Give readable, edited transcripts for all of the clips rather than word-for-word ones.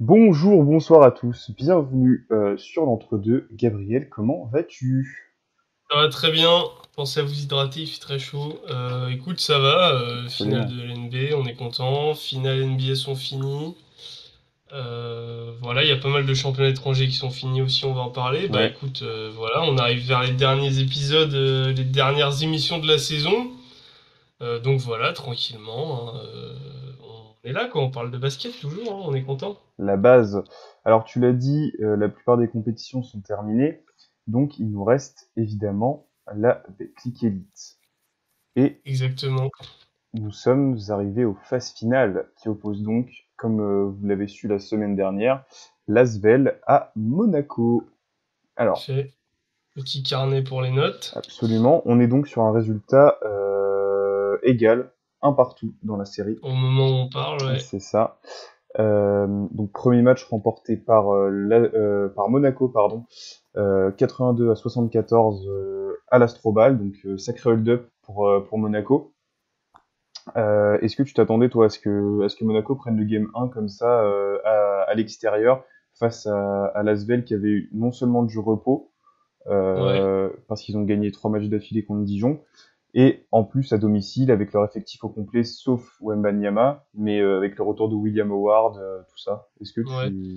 Bonjour, bonsoir à tous, bienvenue sur l'entre-deux. Gabriel, comment vas-tu? Ça va très bien, pensez à vous hydrater, il fait très chaud. Écoute, ça va, finale Absolument. de l'NB, on est content. Finale NBA sont finies. Voilà, il y a pas mal de championnats étrangers qui sont finis aussi, on va en parler. Bah Ouais, écoute, voilà, on arrive vers les derniers épisodes, les dernières émissions de la saison. Donc voilà, tranquillement, hein, on est là quoi, on parle de basket toujours, hein, on est content. la base. Alors tu l'as dit, la plupart des compétitions sont terminées, donc il nous reste évidemment la Betclic Elite. Et Exactement. nous sommes arrivés aux phases finales, qui opposent donc, comme vous l'avez su la semaine dernière, l'Asvel à Monaco. Alors, Fait petit carnet pour les notes. absolument, on est donc sur un résultat égal, un partout dans la série. Au moment où on parle, ouais. C'est ça. Donc premier match remporté par, par Monaco, pardon, 82 à 74 à l'Astrobal, donc sacré hold-up pour Monaco. Est-ce que tu t'attendais toi à ce que Monaco prenne le game 1 comme ça à l'extérieur face à l'Asvel qui avait eu non seulement du repos, Ouais. parce qu'ils ont gagné 3 matchs d'affilée contre Dijon, et en plus à domicile avec leur effectif au complet sauf Wembanyama, mais avec le retour de William Howard, tout ça. Est-ce que Ouais. tu...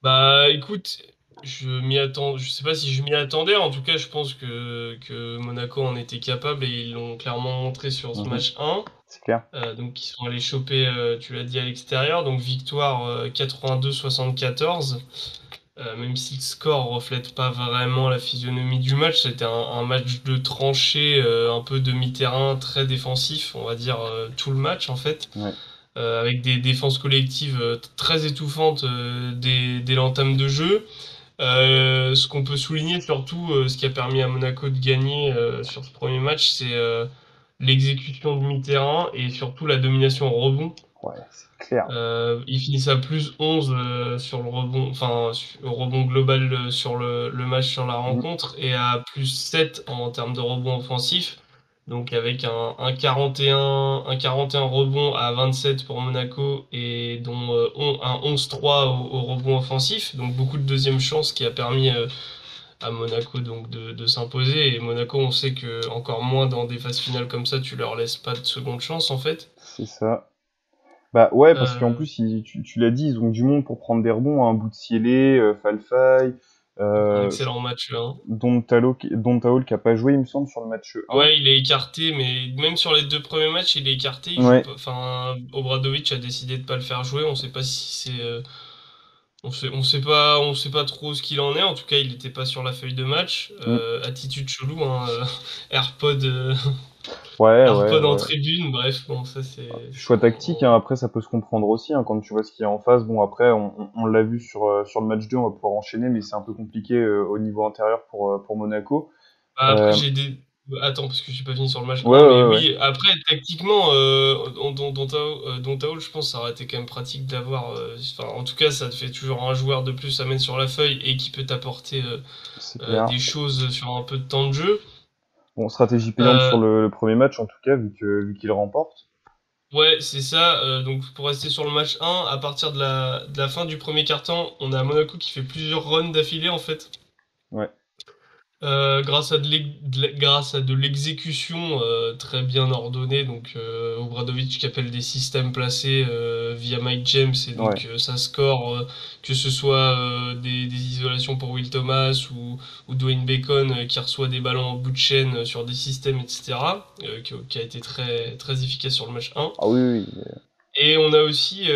Bah écoute, je sais pas si je m'y attendais, en tout cas je pense que Monaco en était capable et ils l'ont clairement montré sur ce Mhm, match 1. c'est clair. Donc ils sont allés choper, tu l'as dit, à l'extérieur, donc victoire 82-74. Même si le score reflète pas vraiment la physionomie du match, c'était un match de tranchée, un peu demi-terrain, très défensif, on va dire tout le match en fait, Ouais. avec des défenses collectives très étouffantes dès l'entame de jeu. Ce qu'on peut souligner surtout, ce qui a permis à Monaco de gagner sur ce premier match, c'est l'exécution de mi-terrain et surtout la domination au rebond. Ouais, c'est clair. Ils finissent à plus 11 sur le rebond, enfin au rebond global sur le match sur la Mhm. rencontre et à plus 7 en termes de rebond offensif. Donc avec un 41 rebond à 27 pour Monaco et dont un 11-3 au rebond offensif. Donc beaucoup de deuxième chance qui a permis à Monaco donc de s'imposer. Et Monaco, on sait que encore moins dans des phases finales comme ça, tu leur laisses pas de seconde chance en fait. C'est ça. Bah ouais, parce qu'en Euh, plus, tu l'as dit, ils ont du monde pour prendre des rebonds, hein, bout de Cielé, Falfay, un euh, excellent match, hein. Dontaol qui a pas joué, il me semble, sur le match 1. Ouais, il est écarté, mais même sur les deux premiers matchs, il est écarté. Il joue Ouais, pas. Enfin, Obradovic a décidé de pas le faire jouer. On sait pas si c'est. On sait pas trop ce qu'il en est. En tout cas, il n'était pas sur la feuille de match. mm. Attitude chelou, hein. AirPod, Ouais, ouais, AirPod en ouais. tribune. Bref, bon, ça c'est. Choix tactique, hein, après ça peut se comprendre aussi, hein, quand tu vois ce qu'il y a en face. Bon, après, on l'a vu sur le match 2, on va pouvoir enchaîner, mais c'est un peu compliqué au niveau intérieur pour Monaco. Bah, après, Euh, j'ai des. Attends, parce que j'ai pas fini sur le match ouais, un, mais ouais, ouais. oui, après, tactiquement, Dontao, je pense que ça aurait été quand même pratique d'avoir. Enfin, en tout cas, ça te fait toujours un joueur de plus à mettre sur la feuille et qui peut t'apporter C'est clair. des choses sur un peu de temps de jeu. Bon, stratégie payante sur Euh, le premier match, en tout cas, vu qu'il remporte. ouais, c'est ça. Donc, pour rester sur le match 1, à partir de la fin du premier quart-temps, on a Monaco qui fait plusieurs runs d'affilée, en fait. Ouais. Grâce à de l'exécution très bien ordonnée, donc Obradovic qui appelle des systèmes placés via Mike James, et Ouais. donc ça score, que ce soit des isolations pour Will Thomas ou Dwayne Bacon qui reçoit des ballons en bout de chaîne sur des systèmes, etc., qui a été très, très efficace sur le match 1. Ah oui, oui, oui. Et on a aussi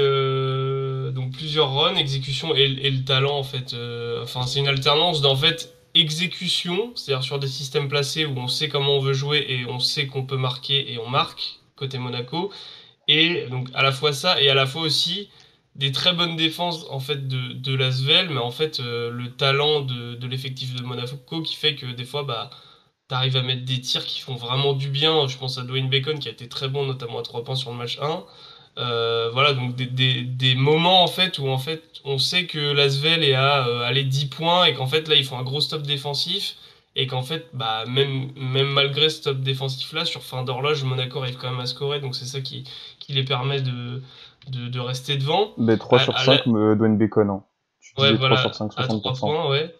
donc plusieurs runs, exécution et le talent en fait. Enfin, c'est une alternance d'en fait exécution, c'est-à-dire sur des systèmes placés où on sait comment on veut jouer et on sait qu'on peut marquer et on marque côté Monaco. Et donc à la fois ça et à la fois aussi des très bonnes défenses en fait de l'Asvel, mais en fait le talent de l'effectif de Monaco qui fait que des fois bah t'arrives à mettre des tirs qui font vraiment du bien. Je pense à Dwayne Bacon qui a été très bon notamment à 3 points sur le match 1. Voilà, donc des moments en fait où en fait on sait que l'Asvel est à aller 10 points et qu'en fait là ils font un gros stop défensif et qu'en fait bah même malgré ce stop défensif là sur fin d'horloge Monaco arrive quand même à scorer, donc c'est ça qui les permet de rester devant. Ben, 3 sur À la- 5, Dwayne Bacon. Hein. Tu Ouais, disais 3 sur voilà, 5, à 3 60%. points, ouais.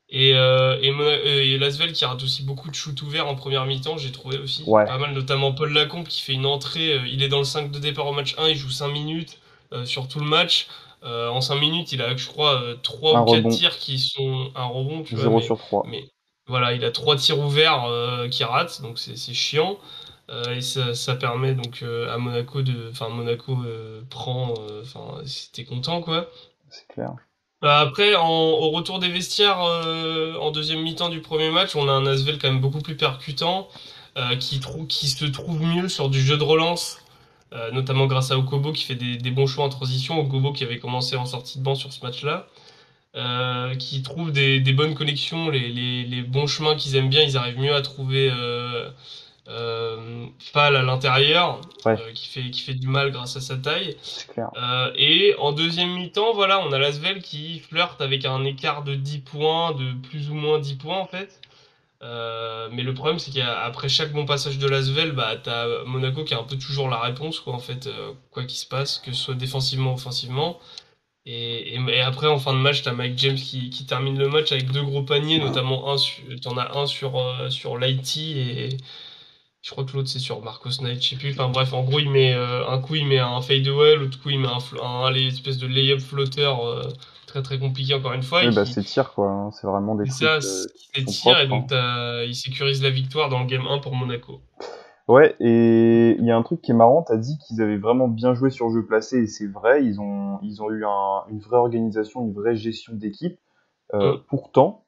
Et Lasvel qui rate aussi beaucoup de shoots ouverts en première mi-temps, j'ai trouvé aussi Ouais, pas mal, notamment Paul Lacombe qui fait une entrée, il est dans le 5 de départ au match 1, il joue 5 minutes sur tout le match. En 5 minutes, il a, je crois, 3 un ou 4 rebond, tirs qui sont un rebond, tu vois, 0 sur 3. mais voilà, il a 3 tirs ouverts qui ratent, donc c'est chiant. Et ça permet donc à Monaco de. Enfin, Monaco prend. Enfin, c'était content, quoi. C'est clair. Bah, après, au retour des vestiaires, en deuxième mi-temps du premier match, on a un Asvel quand même beaucoup plus percutant, qui se trouve mieux sur du jeu de relance, notamment grâce à Okobo qui fait des bons choix en transition. Okobo qui avait commencé en sortie de banc sur ce match-là, qui trouve des bonnes connexions, les bons chemins qu'ils aiment bien, ils arrivent mieux à trouver Fall à l'intérieur, Ouais, qui fait du mal grâce à sa taille. c'est clair. Et en deuxième mi-temps, voilà, on a Lasvel qui flirte avec un écart de 10 points, de plus ou moins 10 points en fait. Mais le problème, c'est qu'après chaque bon passage de Lasvel, bah, t'as Monaco qui a un peu toujours la réponse, quoi, en fait, quoi qu'il se passe, que ce soit défensivement ou offensivement. Et après, en fin de match, t'as Mike James qui termine le match avec deux gros paniers, notamment t'en as un sur Lighty et je crois que l'autre c'est sur Marcos Knight, je sais plus. Enfin bref, en gros, un coup il met un fadeaway, l'autre coup il met les espèces de layup flotteur très très compliqué encore une fois Oui, et bah, qui c'est tir, quoi. Hein. C'est vraiment des c'est trucs ça, qui c'est sont tir et propres. donc Hein. il sécurise la victoire dans le game 1 pour Monaco. Ouais, et il y a un truc qui est marrant, t'as dit qu'ils avaient vraiment bien joué sur jeu placé, et c'est vrai, ils ont eu une vraie organisation, une vraie gestion d'équipe. Hum. Pourtant,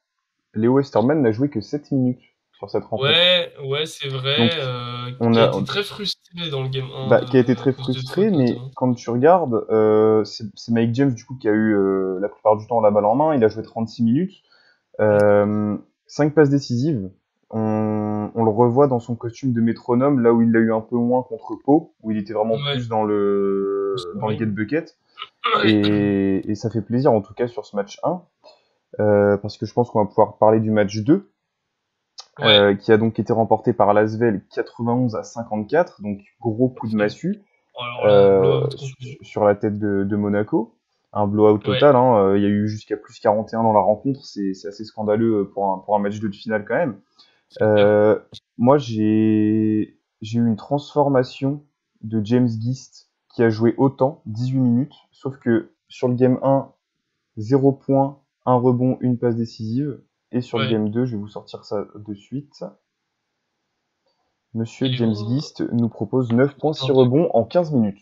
Léo Westerman n'a joué que 7 minutes sur cette rencontre. Ouais, ouais, c'est vrai, Donc, on qui a a, été très frustré dans le game 1 bah, qui a été à très cause de frustré, faute mais notamment. quand tu regardes, c'est Mike James du coup qui a eu la plupart du temps la balle en main, il a joué 36 minutes, Hum. 5 passes décisives. On le revoit dans son costume de métronome, là où il l'a eu un peu moins contre Pau, où il était vraiment Ouais, plus dans le get scoring. bucket. Ouais. Et ça fait plaisir en tout cas sur ce match 1, parce que je pense qu'on va pouvoir parler du match 2, Ouais. qui a donc été remporté par l'Asvel 91 à 54, donc gros coup de massue Alors là, blowout complet. sur la tête de Monaco. Un blowout Ouais, total, hein. Il y a eu jusqu'à plus 41 dans la rencontre, c'est assez scandaleux pour un match de finale quand même. c'est clair. Moi, j'ai eu une transformation de James Gist qui a joué autant, 18 minutes, sauf que sur le game 1, 0 points, un rebond, une passe décisive. Et sur le Ouais. game 2, je vais vous sortir ça de suite. Monsieur Il est James où? Gist nous propose 9 points, 6 32. rebonds en 15 minutes.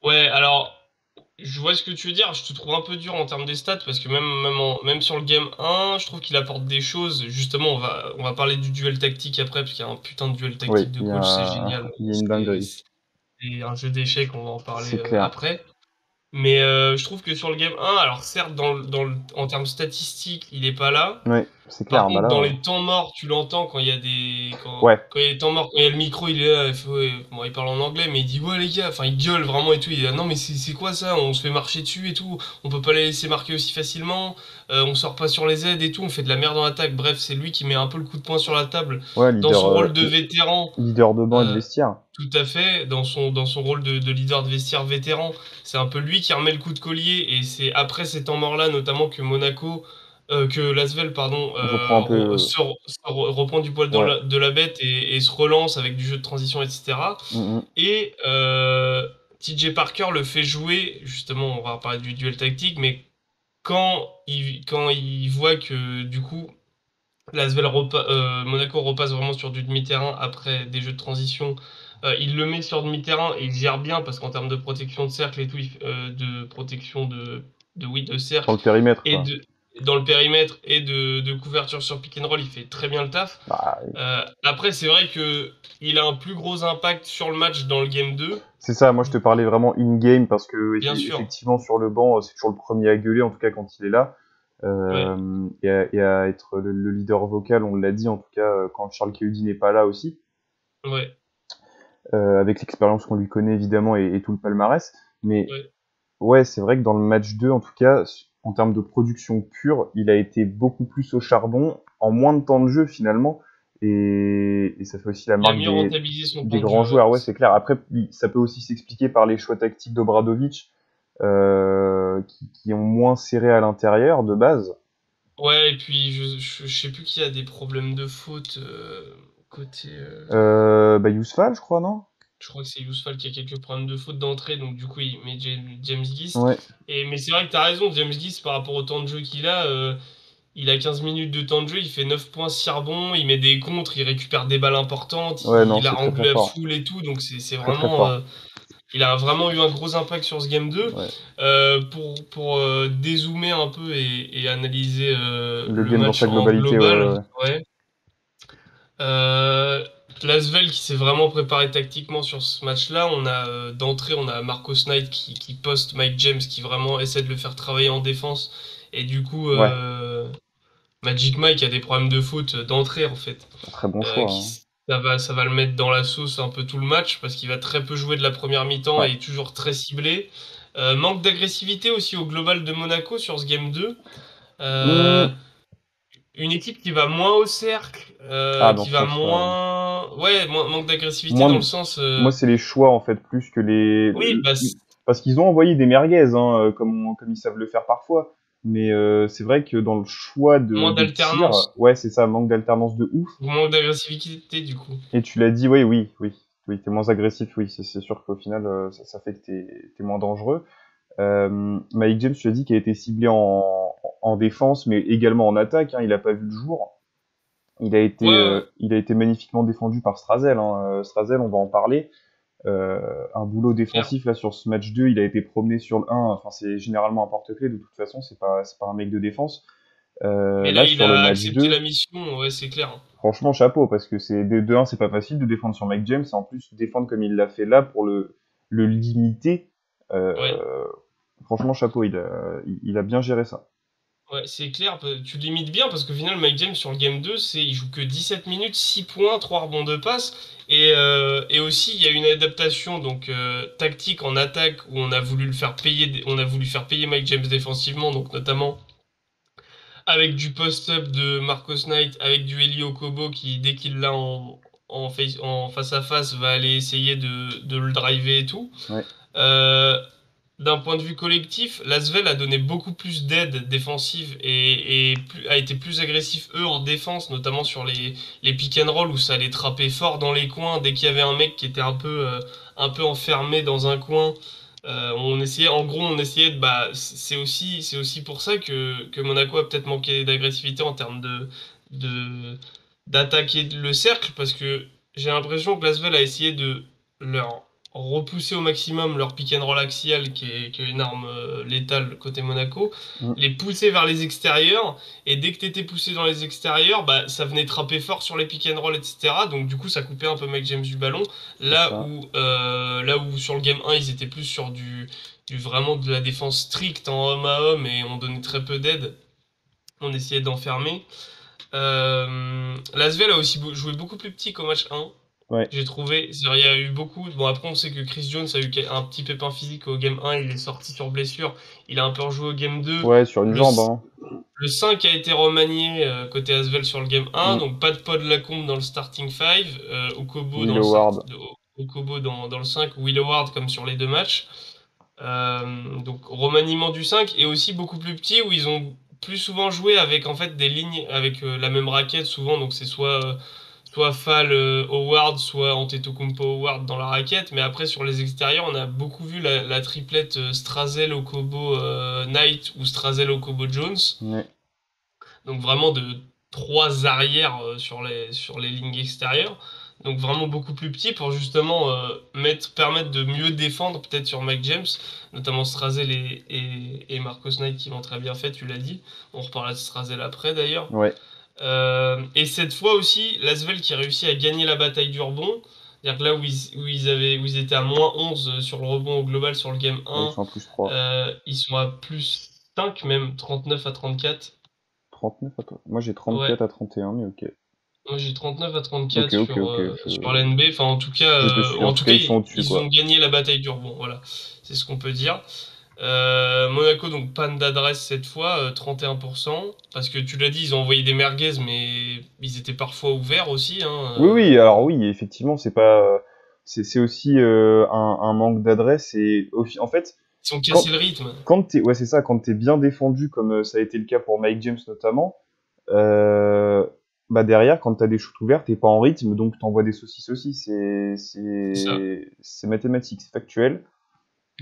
Ouais, alors, je vois ce que tu veux dire. Je te trouve un peu dur en termes des stats parce que même sur le game 1, je trouve qu'il apporte des choses. Justement, on va parler du duel tactique après parce qu'il y a un putain de duel Oui, tactique de coach, c'est génial. il y a une dinguerie. C'est un jeu d'échecs, on va en parler C'est clair. après. Mais je trouve que sur le game 1, alors certes, en termes statistiques, il est pas là. Oui, c'est Par clair. Bah contre, dans là, les temps morts, tu l'entends quand il y a ouais, quand il y a des temps morts, quand il y a le micro, il est là, bon, il parle en anglais, mais il dit ouais les gars, enfin il gueule vraiment et tout. Il dit ah, non mais c'est quoi ça? On se fait marcher dessus et tout. On peut pas les laisser marquer aussi facilement. On sort pas sur les aides et tout. On fait de la merde en attaque. Bref, c'est lui qui met un peu le coup de poing sur la table ouais, dans son rôle de vétéran. leader de banc et de euh, vestiaire. Tout à fait, dans son rôle de leader de vestiaire vétéran, c'est un peu lui qui remet le coup de collier et c'est après ces temps morts-là notamment que que Lasvel, pardon, Reprend un peu. reprend du poil Ouais. de la bête et se relance avec du jeu de transition, etc. Mm, mm. Et TJ Parker le fait jouer, justement, on va parler du duel tactique, mais quand il voit que du coup Monaco repasse vraiment sur du demi-terrain après des jeux de transition. Il le met sur demi-terrain et il gère bien parce qu'en termes de protection de cercle et tout, de protection oui, de Sur cercle le périmètre, et quoi. de dans le périmètre et de couverture sur pick and roll, il fait très bien le taf. Bah, Après, c'est vrai que il a un plus gros impact sur le match dans le game 2, c'est ça, moi je te parlais vraiment in-game parce que bien sûr. effectivement sur le banc, c'est toujours le premier à gueuler, en tout cas quand il est là. Ouais, Et à être le leader vocal, on l'a dit en tout cas quand Charles Kehudi n'est pas là aussi, ouais, avec l'expérience qu'on lui connaît évidemment et tout le palmarès. Mais ouais. ouais, c'est vrai que dans le match 2, en tout cas, en termes de production pure, il a été beaucoup plus au charbon, en moins de temps de jeu finalement. et ça fait aussi la Il a marque mieux rentabilisé son des temps de grands jeu, ouais. joueurs, ouais, c'est clair. Après, ça peut aussi s'expliquer par les choix tactiques d'Obradovic, qui ont moins serré à l'intérieur de base. Ouais, et puis je sais plus qui a des problèmes de faute côté. Yousfal, je crois, non? Je crois que c'est Yousfal qui a quelques problèmes de faute d'entrée, donc du coup il met James Gist. Ouais, Mais c'est vrai que t'as raison, James Gist par rapport au temps de jeu qu'il a, il a 15 minutes de temps de jeu, il fait 9 points, 6 rebonds, il met des contres, il récupère des balles importantes, ouais, non, il a c'est très rendu très la fort. foule et tout, donc c'est Très très vraiment. fort. Il a vraiment eu un gros impact sur ce Game 2. Ouais. Pour dézoomer un peu et analyser Le le game dans match sa en globalité, ouais, global, ouais. ouais. L'Asvel qui s'est vraiment préparé tactiquement sur ce match-là. D'entrée, on a Marcos Knight qui poste Mike James, qui vraiment essaie de le faire travailler en défense. Et du coup, Ouais, Magic Mike a des problèmes de faute d'entrée en fait. un très bon Euh, choix, qui, hein. ça va le mettre dans la sauce un peu tout le match parce qu'il va très peu jouer de la première mi-temps Ouais. et est toujours très ciblé. Manque d'agressivité aussi au global de Monaco sur ce Game 2. Euh, Hmm. une équipe qui va moins au cercle, Ah, dans qui ce va sens-là, ouais. moins... Ouais, manque d'agressivité Moins dans le de- sens... Moi, c'est les choix, en fait, plus que Oui, bah, parce qu'ils ont envoyé des merguez, hein, comme ils savent le faire parfois. Mais c'est vrai que dans le choix moins des tirs, d'alternance. ouais, c'est ça, manque d'alternance de ouf. Ou manque d'agressivité du coup. Et tu l'as dit, oui, oui, oui. Oui, t'es moins agressif, oui, c'est sûr qu'au final, ça fait que t'es moins dangereux. Mike James, tu as dit qu'il a été ciblé en défense, mais également en attaque, hein, il a pas vu le jour. Ouais, ouais, Il a été magnifiquement défendu par Strazel, hein. Strazel, on va en parler. Un boulot clair. défensif là sur ce match 2, il a été promené sur le 1. Enfin, c'est généralement un porte-clés, de toute façon, c'est pas un mec de défense. Mais là, Là, il sur le a match accepté la 2, mission, ouais, c'est clair. franchement, chapeau, parce que de 1, c'est pas facile de défendre sur Mike James, et en plus, défendre comme il l'a fait là pour le limiter. Euh, Ouais. Franchement, chapeau, il a bien géré ça. Ouais, c'est clair, tu limites bien parce qu'au final, Mike James sur le Game 2, il joue que 17 minutes, 6 points, 3 rebonds de passe. Et aussi, il y a une adaptation donc tactique en attaque où on a voulu le faire payer, on a voulu faire payer Mike James défensivement, donc notamment avec du post-up de Marcos Knight, avec du Elio Kobo qui, dès qu'il l'a en face à face, va aller essayer de le driver et tout. Ouais, Euh, D'un point de vue collectif, l'Asvel a donné beaucoup plus d'aide défensive a été plus agressif eux en défense, notamment sur les pick and roll où ça allait trapper fort dans les coins. Dès qu'il y avait un mec qui était un peu enfermé dans un coin, on essayait de, bah, c'est aussi pour ça que Monaco a peut-être manqué d'agressivité en termes de, d'attaquer le cercle, parce que j'ai l'impression que l'Asvel a essayé de leur repousser au maximum leur pick and roll axial, qui est une arme létale côté Monaco, mm, les pousser vers les extérieurs, et dès que t'étais poussé dans les extérieurs, bah, ça venait trapper fort sur les pick and roll, etc. Donc du coup, ça coupait un peu Mike James du ballon. c'est ça. Là où sur le game 1, ils étaient plus sur vraiment de la défense stricte en homme à homme, et on donnait très peu d'aide. On essayait d'enfermer. L'Asvel a aussi joué beaucoup plus petit qu'au match 1. Ouais, J'ai trouvé, il y a eu beaucoup. Bon, après, on sait que Chris Jones a eu un petit pépin physique au game 1, il est sorti sur blessure. Il a un peu rejoué au game 2. ouais, sur une Le, jambe, hein. le 5 a été remanié côté Asvel sur le game 1, Mm. donc pas de Pod Lacombe dans le starting 5, Okobo dans Will Howard. Okobo dans le 5, Will Howard comme sur les deux matchs. Donc remaniement du 5 et aussi beaucoup plus petit où ils ont plus souvent joué avec en fait des lignes avec la même raquette souvent, donc c'est soit Fall Howard, soit Antetokounmpo Howard dans la raquette, mais après sur les extérieurs on a beaucoup vu la triplette Strazel Okobo Knight ou Strazel Okobo Jones, Ouais, donc vraiment de trois arrières sur les lignes extérieures. Donc vraiment beaucoup plus petit pour justement permettre de mieux défendre peut-être sur Mike James, notamment Strazel et Marcos Knight qui l'ont très bien fait, tu l'as dit. On reparlera de Strazel après d'ailleurs. ouais. Et cette fois aussi, l'Asvel qui a réussi à gagner la bataille du rebond. C'est-à-dire que là où ils étaient à -11 sur le rebond au global sur le game Ouais, ils 1, sont à +3. ils sont à +5 même, 39 à 34. 39 à toi. Moi, j'ai Ouais, 34 à 31, mais ok. moi j'ai 39 à Ok, 34 ok, ok. sur l'NB. Enfin Je te suis. En en tout tout cas, cas ils sont au-dessus, ils ont quoi. gagné la bataille du rebond. Voilà, c'est ce qu'on peut dire. Monaco, donc panne d'adresse cette fois, 31%. Parce que tu l'as dit, ils ont envoyé des merguez, mais ils étaient parfois ouverts aussi, hein. Oui, oui, alors oui, effectivement, c'est pas, c'est aussi un manque d'adresse et en fait, Ils ont cassé quand, le rythme. ouais, c'est ça, quand t'es bien défendu, comme ça a été le cas pour Mike James notamment, euh, bah derrière, quand t'as des shoots ouverts, t'es pas en rythme, donc t'envoies des saucisses aussi. C'est ça. C'est mathématique, c'est factuel.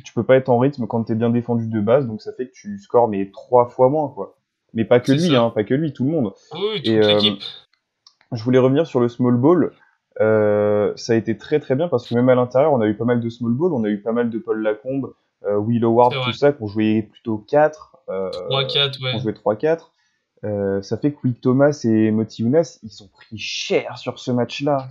Tu peux pas être en rythme quand t'es bien défendu de base, donc ça fait que tu scores mais 3 fois moins, quoi. Mais pas que C'est lui, hein, ça. pas que lui, tout le monde. Oui, oui, Et toute l'équipe. je voulais revenir sur le small ball. Ça a été très très bien parce que même à l'intérieur, on a eu pas mal de small ball, on a eu pas mal de Paul Lacombe, Will C'est Howard, tout vrai. ça, qu'on jouait plutôt 4, 3-4, qu'on ouais. jouait 3-4. Ça fait que Will Thomas et Moti Younas, ils ont pris cher sur ce match-là.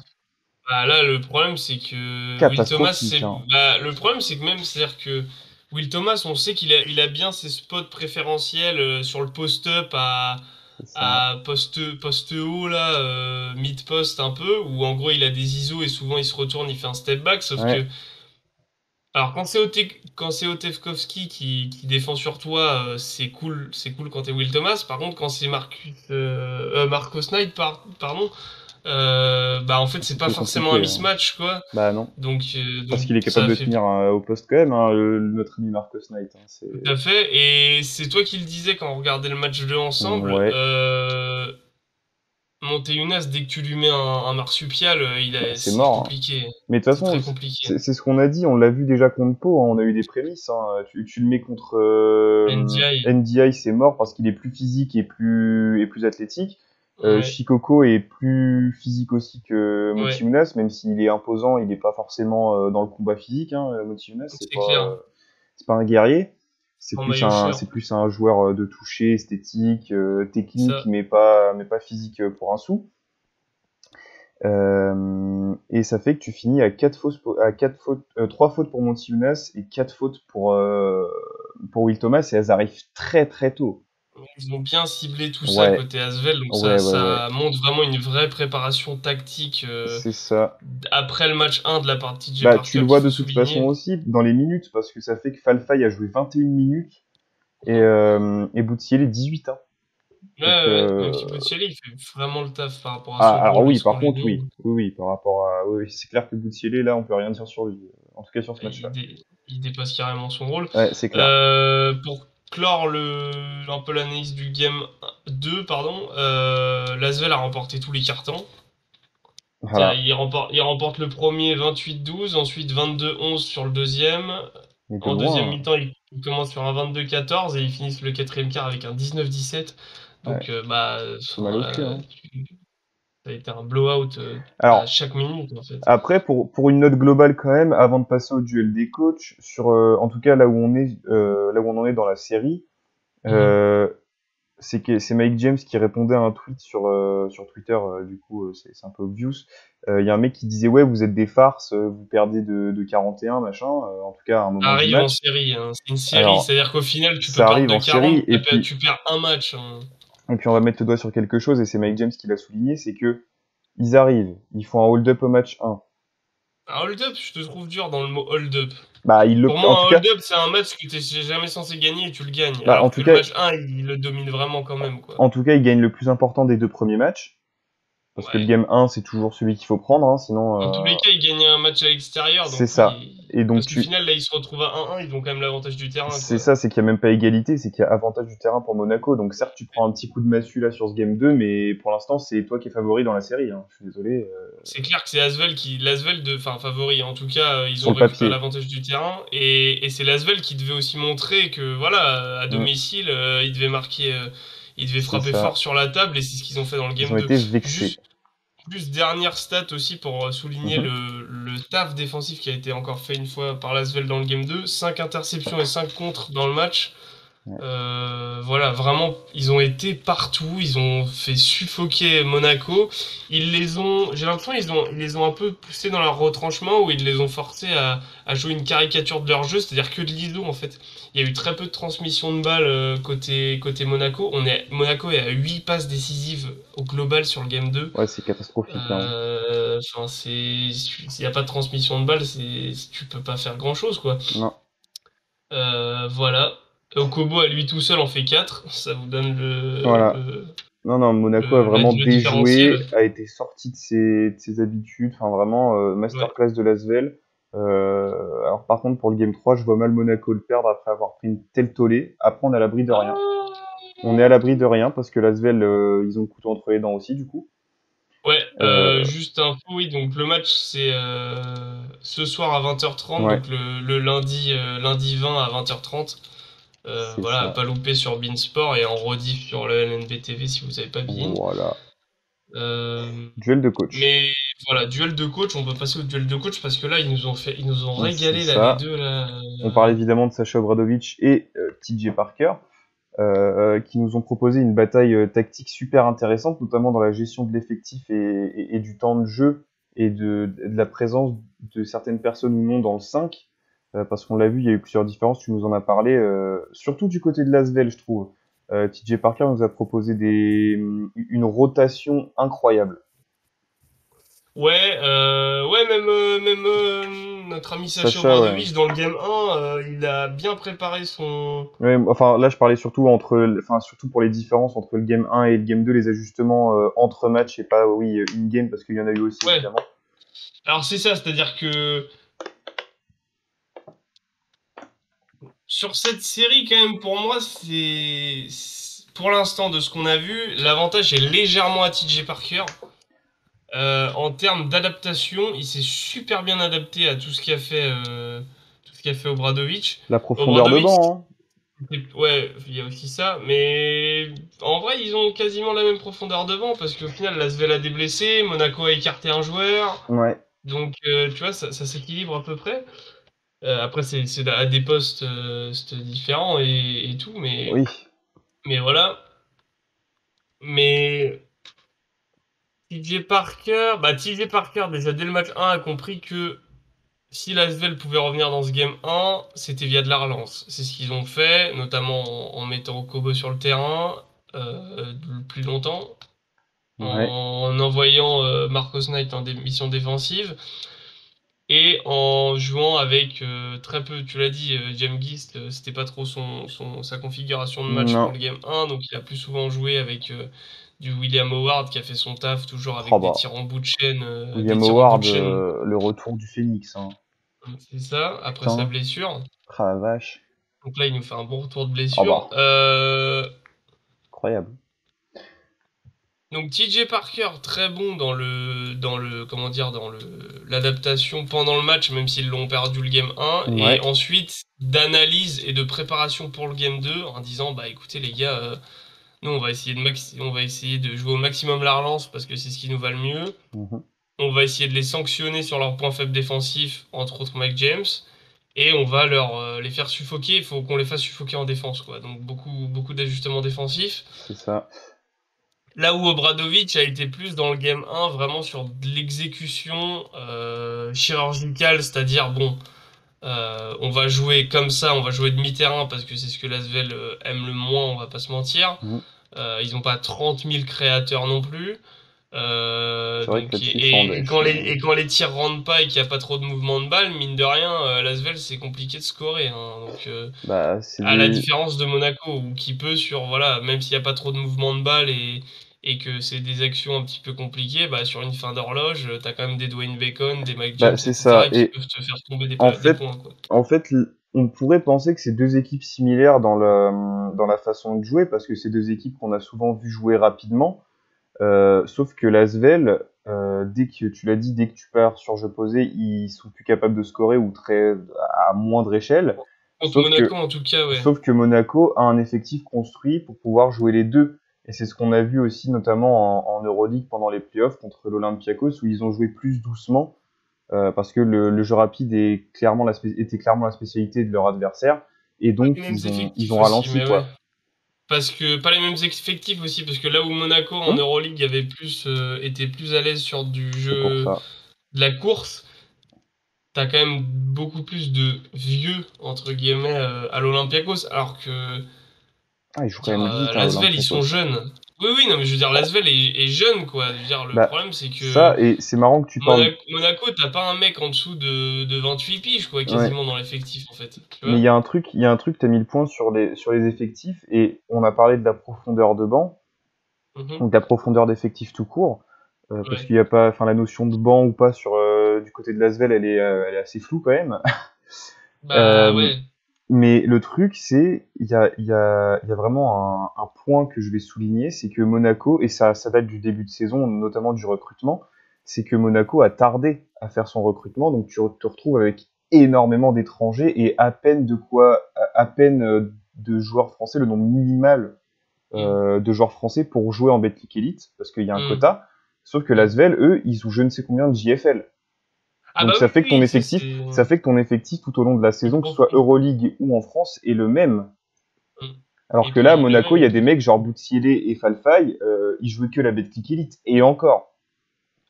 Bah là, le problème, c'est que Will Thomas, Catastrophique, hein. le problème, c'est que même, c'est-à-dire que Will Thomas, on sait il a bien ses spots préférentiels sur le post-up C'est ça. à poste haut, là, mid-post un peu, où en gros, il a des ISO et souvent il se retourne, il fait un step back, sauf que, Ouais, alors quand c'est Otevkovski qui défend sur toi, c'est cool quand t'es Will Thomas. Par contre, quand c'est Marcos Knight, pardon, bah en fait c'est c'est pas plus forcément un compliqué, hein. mismatch quoi. Bah non. Donc Parce qu'il est capable ça de fait tenir au poste quand même, hein, notre ami Marcos Knight, hein, tout à fait. Et c'est toi qui le disais quand on regardait le match 2 ensemble. Ouais, Moteyunas, dès que tu lui mets un marsupial, bah, c'est c'est mort, hein. compliqué. Mais de toute C'est façon, très compliqué. c'est ce qu'on a dit, on l'a vu déjà contre Pau, hein, on a eu des prémices, hein. Tu le mets contre NDI, NDI, c'est mort parce qu'il est plus physique et plus athlétique. ouais, Shikoko est plus physique aussi que ouais, Motiunas, même s'il est imposant, il n'est pas forcément dans le combat physique. Hein. Motiunas, c'est clair. c'est pas un guerrier. En maillotcheur, C'est plus un joueur de toucher, esthétique, technique, ça. mais pas physique pour un sou. Et ça fait que tu finis à 3 fautes pour Montiunas et 4 fautes pour Will Thomas, et elles arrivent très très tôt. Ils ont bien ciblé tout ça Ouais, côté Asvel, donc ouais. ça montre vraiment une vraie préparation tactique C'est ça. après le match 1 de la partie de Bah, J-Park tu le Cup vois qu'il de faut toute façon souligner. aussi dans les minutes, parce que ça fait que Falfay a joué 21 minutes et Boutielé 18. Hein. Ouais, Donc, ouais, ouais. Et puis Boutielli, il fait vraiment le taf par rapport à ah, son alors rôle, oui, ce par qu'on lui contre, demande. oui, par rapport à, oui, c'est clair que Boutielé, là, on peut rien dire sur lui, en tout cas sur ce Il, match-là. il dépasse carrément son rôle. Ouais, c'est clair. Pour clore un peu l'analyse du game 2, pardon, l'Asvel a remporté tous les cartons. C'est-à-dire, Voilà. il remporte le premier 28-12, ensuite 22-11 sur le deuxième. Mais de En deuxième loin, mi-temps, il commence sur un 22-14 et ils finissent le quatrième quart avec un 19-17. hein. Ouais, Donc, bah, c'est mal au cul, hein. ça a été un blowout à Alors, chaque minute, en fait. après, pour une note globale quand même, avant de passer au duel des coachs, en tout cas là où on est, là où on en est dans la série, Mhm. euh, c'est Mike James qui répondait à un tweet sur Twitter, du coup c'est un peu obvious. Il y a un mec qui disait ouais, vous êtes des farces, vous perdez de 41 machin, en tout cas à un Ça moment du arrive en match. série, hein. C'est une série, Alors c'est-à-dire qu'au final, tu peux ça perdre arrive de en 40, série tu perds un match, hein. et puis on va mettre le doigt sur quelque chose et c'est Mike James qui l'a souligné, c'est que ils arrivent, ils font un hold-up au match 1. Un hold-up, je te trouve dur dans le mot hold-up. Bah Pour en moi, tout un cas, hold-up, c'est un match que t'es jamais censé gagner et tu le gagnes. bah Alors que le match 1, il le domine vraiment quand même, quoi. en tout cas, il gagne le plus important des 2 premiers matchs. Parce que le Ouais. game 1, c'est toujours celui qu'il faut prendre, hein, sinon Dans tous les cas, il gagne un match à l'extérieur, c'est donc ça. oui. Et donc Parce qu'au final, là, ils se retrouvent à 1-1, ils ont quand même l'avantage du terrain, c'est quoi. ça, c'est qu'il n'y a même pas égalité, c'est qu'il y a avantage du terrain pour Monaco. Donc certes, tu prends un petit coup de massue là sur ce game 2, mais pour l'instant, c'est toi qui es favori dans la série. Hein. Je suis désolé. C'est clair que c'est l'Asvel enfin, favori. En tout cas, ils Sur ont le récupéré papier. l'avantage du terrain. Et c'est l'Asvel qui devait aussi montrer que, voilà, à Mm, domicile, ils devaient marquer, ils devaient c'est frapper fort ça. sur la table, et c'est ce qu'ils ont fait dans le Ils game ont 2. été vexés. Juste, juste dernière stat aussi pour souligner Mhm. le taf défensif qui a été encore fait une fois par l'Asvel dans le game 2. 5 interceptions et 5 contres dans le match. Ouais. Voilà, vraiment, ils ont été partout, ils ont fait suffoquer Monaco. J'ai l'impression ils les ont un peu poussés dans leur retranchement où ils les ont forcés à jouer une caricature de leur jeu, c'est-à-dire que de l'ISO en fait. Il y a eu très peu de transmission de balles côté Monaco. Monaco est à 8 passes décisives au global sur le game 2. Ouais, c'est catastrophique. Hein. Enfin, s'il n'y a pas de transmission de balles, tu peux pas faire grand-chose quoi. Non. Voilà. Okobo à lui tout seul en fait 4. Ça vous donne Voilà. Non, non, Monaco a vraiment le différentiel. déjoué, a été sorti de ses habitudes. Enfin, vraiment, Ouais. masterclass de l'Asvel. Alors, par contre, pour le Game 3, je vois mal Monaco le perdre après avoir pris une telle tollée. Après, on est à l'abri de rien. On est à l'abri de rien parce que l'Asvel, ils ont le couteau entre les dents aussi, du coup. Ouais, Euh, juste info, oui, donc le match c'est ce soir à 20h30, ouais, donc le lundi, lundi 20 à 20h30. c'est Voilà, à ça. pas louper sur Beansport et en rediff sur le LNB TV si vous avez pas Bein. Voilà. Euh, Duel de coach. mais voilà, duel de coach, on peut passer au duel de coach parce que là ils nous ont C'est régalé là les ça. deux là. On parle évidemment de Sacha Obradovic et TJ Parker, qui nous ont proposé une bataille tactique super intéressante, notamment dans la gestion de l'effectif et du temps de jeu et de la présence de certaines personnes ou non dans le 5. Parce qu'on l'a vu, il y a eu plusieurs différences, tu nous en as parlé, surtout du côté de l'Asvel, je trouve. TJ Parker nous a proposé une rotation incroyable. Ouais, ouais, même notre ami Sacha Sacha, ouais. Obradovic dans le game 1, il a bien préparé son. Ouais, enfin, là, je parlais surtout enfin, surtout pour les différences entre le game 1 et le game 2, les ajustements entre matchs et pas, oui, in-game, parce qu'il y en a eu aussi, Ouais, évidemment. alors c'est ça, c'est-à-dire que sur cette série, quand même, pour moi, pour l'instant, de ce qu'on a vu, l'avantage est légèrement à TJ Parker. En termes d'adaptation, il s'est super bien adapté à tout ce qu'a fait Obradovic. La profondeur de Obradovic, banc, ouais, il y a aussi ça, mais en vrai, ils ont quasiment la même profondeur de banc parce qu'au final, l'Asvel a des blessés, Monaco a écarté un joueur, hein. Ouais, donc tu vois, ça s'équilibre à peu près. Après, c'est à des postes c'est différents et tout, oui, mais voilà. Mais TJ Parker, déjà dès le match 1, a compris que si l'Asvel pouvait revenir dans ce game 1, c'était via de la relance. C'est ce qu'ils ont fait, notamment en mettant Kobo sur le terrain le plus longtemps, ouais. en envoyant Marcos Knight en mission défensive et en jouant avec très peu. Tu l'as dit, James Gist, c'était pas trop sa configuration de match Non. pour le game 1, donc il a plus souvent joué avec du William Howard qui a fait son taf, toujours Oh avec des bah, tirs en bout de chaîne, des William tirs en bout de Howard, chaîne. le retour du Phénix, hein. C'est ça, après sa Putain, blessure. ah la vache. Donc là, il nous fait un bon retour de Oh blessure. bah, incroyable. Donc TJ Parker, très bon comment dire, l'adaptation pendant le match, même s'ils l'ont perdu le game 1. Et Ouais. ensuite, d'analyse et de préparation pour le game 2, en disant, bah écoutez les gars, nous on va essayer de jouer au maximum la relance parce que c'est ce qui nous va le mieux. Mhm. On va essayer de les sanctionner sur leurs points faibles défensifs, entre autres Mike James. Et on va les faire suffoquer. Il faut qu'on les fasse suffoquer en défense, quoi. Donc beaucoup d'ajustements défensifs. C'est ça. Là où Obradovic a été plus dans le game 1, vraiment sur de l'exécution chirurgicale, c'est-à-dire, bon, on va jouer comme ça, on va jouer demi-terrain parce que c'est ce que l'Asvel aime le moins, on va pas se mentir. Mhm. Ils n'ont pas 30 000 créateurs non plus. C'est vrai que Donc, là-dessus, ils sont en dèche, mais et quand les tirs rentrent pas et qu'il n'y a pas trop de mouvement de balle, mine de rien, l'Asvel, c'est compliqué de scorer, hein. Donc, bah, c'est à la des... différence de Monaco, où qui peut sur, voilà, même s'il n'y a pas trop de mouvement de balle et que c'est des actions un petit peu compliquées, bah, sur une fin d'horloge, t'as quand même des Dwayne Bacon, des Mike James, Bah, c'est ça. etc., qui Et peuvent te faire tomber en des fait, points, quoi. on pourrait penser que c'est deux équipes similaires dans la façon de jouer, parce que c'est deux équipes qu'on a souvent vu jouer rapidement. Sauf que l'Asvel, dès que tu l'as dit, dès que tu pars sur jeu posé, ils sont plus capables de scorer ou très à moindre échelle. Contre Sauf Monaco, que, en tout cas, ouais. sauf que Monaco a un effectif construit pour pouvoir jouer les deux. Et c'est ce qu'on a vu aussi notamment en Euroleague pendant les playoffs contre l'Olympiakos où ils ont joué plus doucement parce que le jeu rapide était clairement la spécialité de leur adversaire et Pas les donc mêmes ils effectifs ont aussi, ralenti mais ouais. quoi. Parce que pas les mêmes effectifs aussi, parce que là où Monaco en Hum, Euroleague était plus à l'aise sur du c'est pour jeu ça. de la course, t'as quand même beaucoup plus de vieux entre guillemets à l'Olympiakos, alors que Ah, ils jouent quand dire, même vite, hein, l'Asvel ils sont l'Olympiakos. jeunes. Oui, oui, non, mais je veux dire, Lasvel est jeune, quoi. Je veux dire, le Bah, problème, c'est que ça, et c'est marrant que tu parles. Monaco, t'as pas un mec en dessous de 28 piges, quoi, Ouais. quasiment dans l'effectif, en fait. Tu Mais vois? il y a un truc, t'as mis le point sur les effectifs, et on a parlé de la profondeur de banc, Mhm. donc la profondeur d'effectifs tout court, parce Ouais. qu'il y a pas, enfin la notion de banc ou pas sur du côté de l'Asvel, elle est assez floue quand même. Bah, Euh, ouais. mais le truc, c'est, il y a vraiment un point que je vais souligner, c'est que Monaco, et ça date du début de saison, notamment du recrutement, c'est que Monaco a tardé à faire son recrutement, donc tu te retrouves avec énormément d'étrangers et à peine de joueurs français, le nombre minimal Mm. de joueurs français pour jouer en Betclic Elite, parce qu'il y a un Mm. quota, sauf que Mm. l'Asvel, eux, ils ont je ne sais combien de JFL. Ah, Donc bah oui, oui, ça, c'est ça fait que ton effectif tout au long de la plus saison, que ce soit profond. Euroleague ou en France, est le même. Mm. Alors que là, Monaco, Équilibré, il y a même. des mecs genre Boutsielé et Falfay, ils jouaient que la Betclic Elite. Et encore.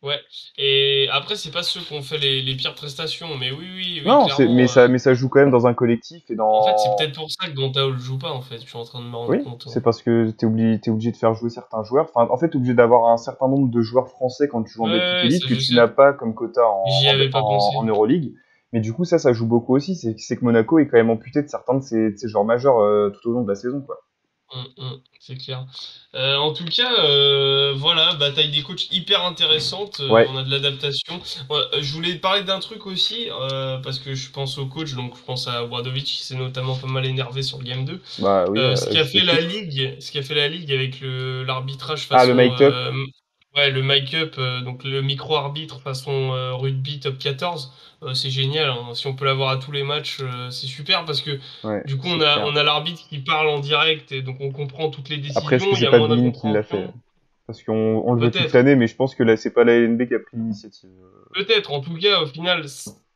Ouais. Et après, c'est pas ceux qui ont fait les pires prestations, mais oui, oui, oui, Non, clairement. mais ça joue quand même dans un collectif et En fait, c'est dans. peut-être pour ça que Donta le joue pas, en fait. Je suis en train de me rendre Oui, compte, c'est hein. parce que t'es obligé de faire jouer certains joueurs. Enfin, en fait, t'es obligé d'avoir un certain nombre de joueurs français quand tu joues en Ouais, Betclic ouais, Elite ça, que je tu sais. n'as pas comme quota J'y avais pas en pensé. Euroleague. Mais du coup, ça joue beaucoup aussi. C'est que Monaco est quand même amputé de certains de ses joueurs majeurs tout au long de la saison, quoi. C'est clair. En tout cas, voilà, bataille des coachs hyper intéressante. Ouais, On a de l'adaptation. Ouais, je voulais parler d'un truc aussi, parce que je pense au coach, donc je pense à Obradovic, qui s'est notamment pas mal énervé sur le Game 2. bah oui, Ce à qu'a juste fait la titre. Ligue, ce qu'a fait la Ligue avec l'arbitrage Ah, le façon, make-up. ouais, le mic-up, donc le micro-arbitre façon rugby top 14, c'est génial, hein. Si on peut l'avoir à tous les matchs, c'est super parce que Ouais, du coup c'est on clair. a l'arbitre qui parle en direct et donc on comprend toutes les Après, est-ce que décisions, il y c'est a pas moins Bein qui l'a fait? d'incompréhension. Parce qu'on le veut toute Peut-être, l'année, mais je pense que là, c'est pas la LNB qui a pris l'initiative. peut-être. En tout cas, au final,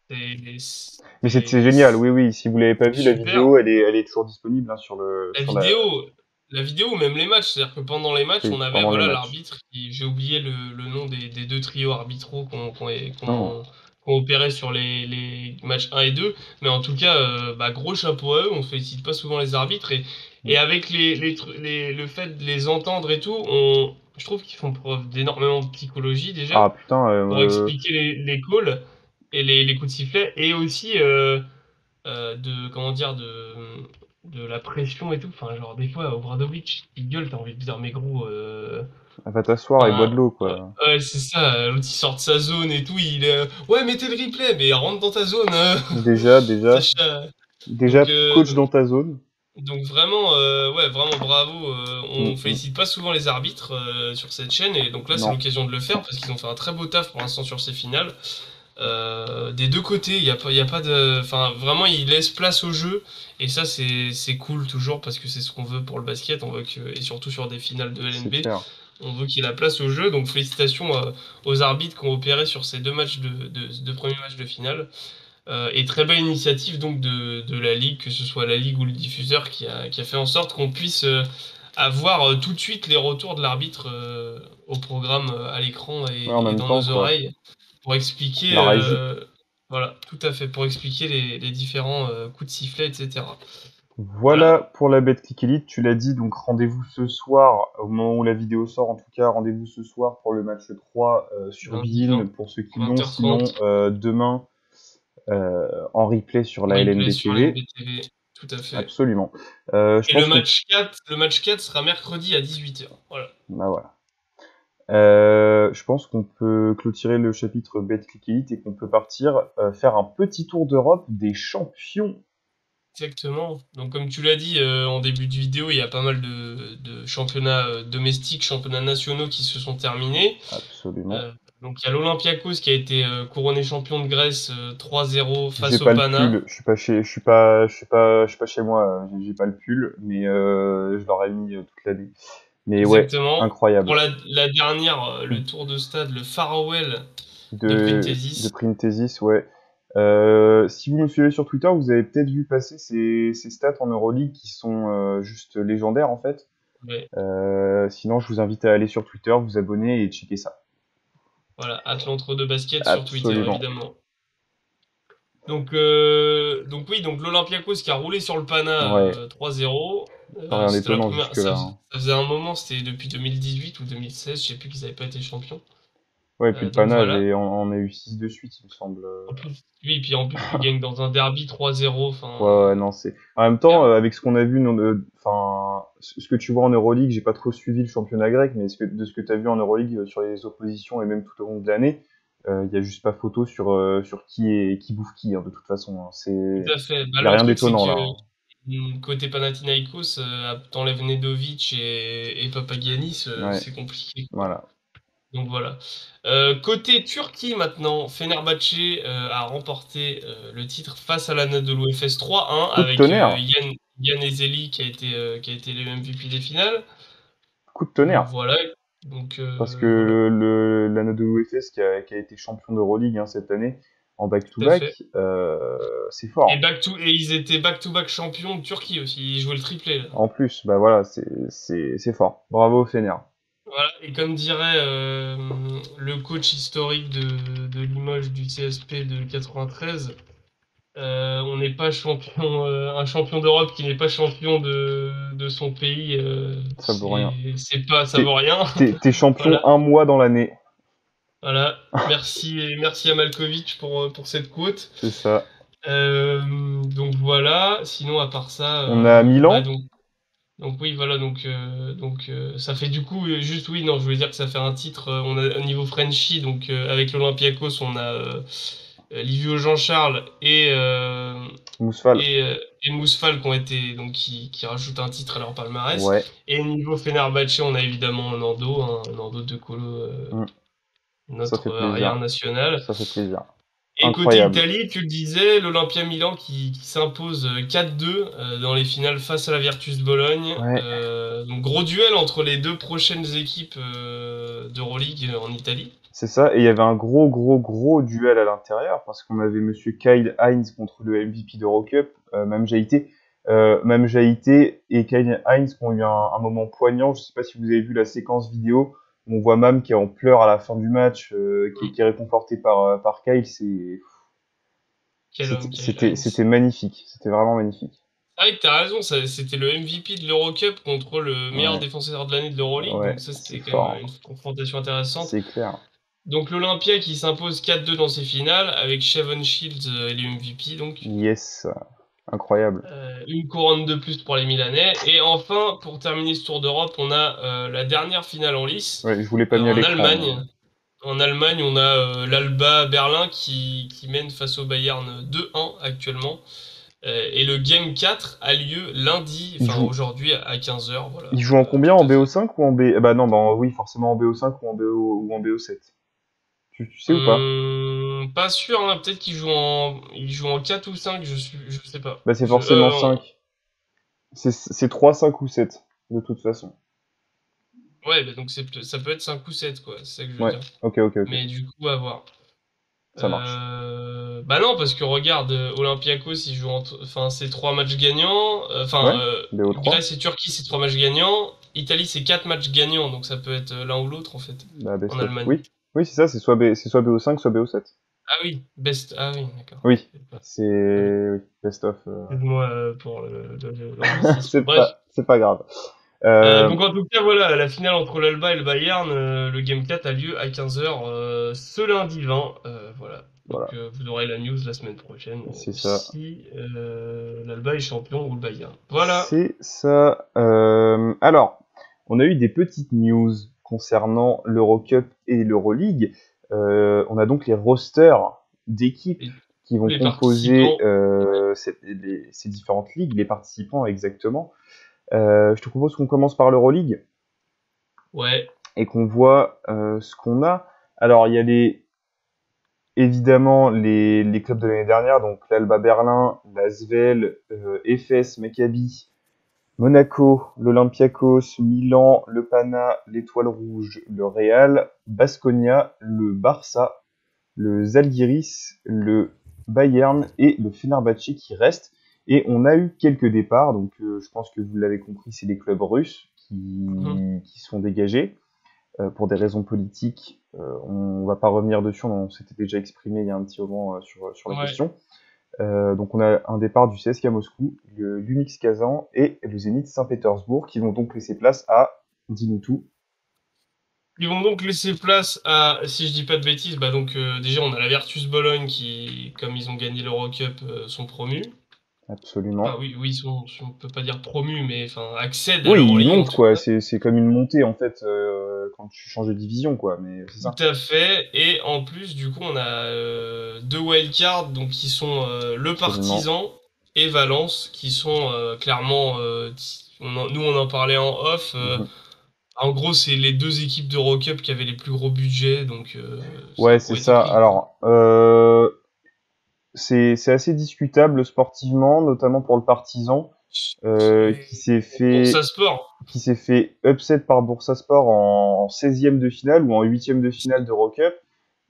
Mais c'est génial, oui, oui. Si vous l'avez pas c'est vu, la super. vidéo, elle est toujours disponible hein, La sur la, vidéo, la vidéo ou même les matchs, c'est-à-dire que pendant les matchs, oui, on avait pendant les voilà matchs. l'arbitre qui, j'ai oublié le nom des deux trios arbitraux Non, qu'on opérait sur les matchs 1 et 2, mais en tout cas, bah, gros chapeau à eux, on félicite pas souvent les arbitres et avec le fait de les entendre et tout, je trouve qu'ils font preuve d'énormément de psychologie déjà ah putain, pour expliquer les calls et les coups de sifflet et aussi de comment dire de la pression et tout. Enfin, genre des fois Obradovic il gueule, t'as envie de dire mais gros, va t'asseoir et bois enfin, de l'eau, quoi. ouais, c'est ça, l'autre il sort de sa zone et tout, il ouais, mettez le replay, mais rentre dans ta zone, Sacha. Déjà, Donc coach dans ta zone. vraiment ouais, vraiment bravo, Mm, on mm. félicite pas souvent les arbitres sur cette chaîne et donc là c'est Non, l'occasion de le faire parce qu'ils ont fait un très beau taf pour l'instant sur ces finales. Des deux côtés, il y a pas de, enfin vraiment il laisse place au jeu et ça c'est cool toujours parce que c'est ce qu'on veut pour le basket, on veut que et surtout sur des finales de c'est LNB, clair. on veut qu'il y ait la place au jeu. Donc félicitations aux arbitres qui ont opéré sur ces deux matchs deux premiers matchs de finale. Et très belle initiative donc de la ligue, que ce soit la ligue ou le diffuseur qui a fait en sorte qu'on puisse avoir tout de suite les retours de l'arbitre au programme à l'écran Ouais, en et même dans temps, nos quoi. oreilles pour expliquer, La régie. voilà, tout à fait, pour expliquer les différents coups de sifflet, etc. Voilà, Voilà pour la Betclic Elite, tu l'as dit, donc rendez-vous ce soir, au moment où la vidéo sort en tout cas, rendez-vous ce soir pour le match 3 sur lundi Bein, 20, pour ceux qui l'ont, sinon 20h30, demain en replay sur en la replay LNB sur TV. l'NBTV, tout à fait. Absolument. Je Et pense qu'on... le match 4 sera mercredi à 18h. Voilà. Bah voilà. Je pense qu'on peut clôturer le chapitre Betclic Elite et qu'on peut partir faire un petit tour d'Europe des champions. Exactement. Donc, comme tu l'as dit en début de vidéo, il y a pas mal de championnats domestiques, championnats nationaux qui se sont terminés. Absolument. Euh, donc, il y a l'Olympiakos qui a été couronné champion de Grèce 3-0 J'ai face au pas le Pana. pull, je suis pas chez moi, j'ai pas le pull, mais je l'aurais mis toute l'année. Mais ouais, Exactement. Pour incroyable. la dernière, le tour de stade, le Farewell de De Printezis. Printezis, ouais. Si vous me suivez sur Twitter, vous avez peut-être vu passer ces stats en Euroleague qui sont juste légendaires en fait. Ouais, Sinon, je vous invite à aller sur Twitter, vous abonner et checker ça. voilà, Atlantre de basket sur Twitter, Absolument. évidemment. Donc oui, donc l'Olympiakos qui a roulé sur le Pana Ouais. 3-0. Rien C'était la d'étonnant première. Ça, jusque-là, hein. ça faisait un moment, c'était depuis 2018 ou 2016, je sais plus qu'ils avaient pas été champions. Ouais, et puis le Donc Pana voilà. en a eu 6 de suite, il me semble. En plus, oui, puis en plus, tu gagnes dans un derby 3-0. Ouais, Enfin, ouais, non, c'est. En même temps, avec ce qu'on a vu, enfin, ce que tu vois en Euroleague, j'ai pas trop suivi le championnat grec, mais de ce que tu as vu en Euroleague sur les oppositions et même tout au long de l'année, il y a juste pas photo sur qui bouffe qui, hein, de toute façon, hein. tout à fait. Bah, Y a le rien truc, c'est d'étonnant là, que hein. côté Panathinaikos, t'enlèves Nedovic et Papagiannis, Ouais, c'est compliqué, quoi. voilà. Donc voilà. Côté Turquie maintenant, Fenerbahçe a remporté le titre face à l'Anadolu Efes 3-1 Coup de avec tonnerre, Yann Ezeli qui a été le MVP des finales. coup de Donc tonnerre. voilà. Donc Parce que voilà, l'Anadolu Efes qui a été champion d'Euroleague hein, cette année en tout à fait. back-to-back, c'est fort. Et ils étaient back-to-back champions de Turquie aussi. Ils jouaient le triplé là. En plus, bah voilà, c'est fort. Bravo Fener. Voilà. Et comme dirait le coach historique de Limoges du CSP de 93. On n'est pas champion, un champion d'Europe qui n'est pas champion de son pays, Ça vaut rien. ça vaut T'es, rien. t'es champion Voilà, un mois dans l'année. voilà. Merci et merci à Malkovich pour cette quote. C'est ça. Donc voilà. Sinon à part ça, On a bah Milan. donc oui voilà ça fait du coup juste oui non je voulais dire que ça fait un titre. On a au niveau Frenchy donc avec l'Olympiakos on a Livio Jean-Charles Mousfal. et Mousfal qui ont été donc qui rajoutent un titre à leur palmarès. Ouais. Et niveau Fenerbahçe, on a évidemment Nando De Colo, Mm. Ça notre fait arrière plaisir. national. Ça fait plaisir. Et côté Incroyable. Italie, tu le disais, l'Olympia Milan qui s'impose 4-2 dans les finales face à la Virtus Bologne. Ouais. Donc gros duel entre les deux prochaines équipes d'Euroleague en Italie. C'est ça. Et il y avait un gros duel à l'intérieur parce qu'on avait Monsieur Kyle Hines contre le MVP d'Eurocup, même Jaïté et Kyle Hines qui ont eu un moment poignant. Je sais pas si vous avez vu la séquence vidéo où on voit Mam qui est en pleurs à la fin du match, qui est réconforté par Kyle. Quel homme, Kyle Hines. C'était magnifique. C'était vraiment magnifique. Ah oui, t'as raison, c'était le MVP de l'Eurocup contre le meilleur Ouais, défenseur de l'année de l'Euroleague, ouais, donc ça c'est c'était quand même fort, une hein. confrontation intéressante. C'est clair. Donc l'Olympia qui s'impose 4-2 dans ses finales avec Shavon Shields et le MVP, donc Yes, incroyable. une couronne de plus pour les Milanais. Et enfin, pour terminer ce tour d'Europe, on a la dernière finale en lice Ouais, je vous l'ai pas mis à en l'écran, Allemagne. En Allemagne, on a l'Alba Berlin qui mène face au Bayern 2-1 actuellement. Et le Game 4 a lieu lundi, Il enfin joue, aujourd'hui à 15h, voilà, il joue en combien? tout En à fait. BO5 ou en B... Bah non, bah oui, forcément en BO5 ou en BO7. Tu sais ou pas? Pas sûr, hein, peut-être il joue en 4 ou 5, je sais pas. Bah c'est forcément 5. C'est 3, 5 ou 7, de toute façon. Ouais, bah donc ça peut être 5 ou 7 quoi, c'est ça que je veux Ouais, dire. ok. Mais du coup, à voir. Ça marche. Bah non, parce que regarde, Olympiakos, ils jouent enfin, c'est 3 matchs gagnants. Ouais, Enfin, BO3. Grèce et Turquie, c'est 3 matchs gagnants. Italie, c'est 4 matchs gagnants, donc ça peut être l'un ou l'autre en fait, Bah en best of. Allemagne. Oui, oui c'est ça, c'est soit BO5, soit BO7. Ah oui, ah oui, d'accord. Oui, Ah oui. oui, best of. Excuse-moi pour l'anglicisme. Bref. C'est pas grave. Euh, Donc en tout cas, voilà, la finale entre l'Alba et le Bayern, le Game 4 a lieu à 15h ce lundi 20. Voilà. Donc voilà, vous aurez la news la semaine prochaine c'est ça. si l'Alba est champion ou le Bayern. Voilà. C'est ça. Alors, on a eu des petites news concernant l'Eurocup et l'Euroleague. On a donc les rosters d'équipes Et qui tous vont les composer participants. Ouais. ces différentes ligues, les participants exactement. Je te propose qu'on commence par l'Euroleague Ouais. et qu'on voit ce qu'on a. Alors, il y a évidemment les clubs de l'année dernière, donc l'Alba Berlin, la Svel, Efes, Maccabi, Monaco, l'Olympiakos, Milan, le Pana, l'Étoile Rouge, le Real, Baskonia, le Barça, le Zalgiris, le Bayern et le Fenerbahçe qui restent. Et on a eu quelques départs, donc je pense que vous l'avez compris, c'est des clubs russes Mhm. qui sont dégagés pour des raisons politiques. On va pas revenir dessus, on s'était déjà exprimé il y a un petit moment sur la Ouais. question. Donc on a un départ du CSKA Moscou, l'Unix Kazan et le Zénith Saint-Pétersbourg qui vont donc laisser place à, dis-nous tout. Ils vont donc laisser place à, si je dis pas de bêtises, bah donc déjà on a la Virtus Bologne qui, comme ils ont gagné l'Eurocup, sont promus. Enfin Absolument. oui, oui, on peut pas dire promus, mais enfin accèdent à Oui, ils l'Euroleague en montent tout quoi, cas. c'est comme une montée en fait quand tu changes de division quoi, mais c'est ça. Tout à fait. Et en plus, du coup, on a deux wildcards, donc qui sont le Absolument. Partizan et Valence, qui sont clairement, nous on en parlait en off. Mhm. En gros, c'est les deux équipes d'Eurocup qui avaient les plus gros budgets, donc ça Ouais, a c'est quoi été ça. pris, quoi. Alors, c'est assez discutable sportivement, notamment pour le Partizan, euh, C'est qui s'est pour ça fait sport. qui s'est fait upset par Bursaspor en 16e de finale ou en 8e de finale d'Eurocup.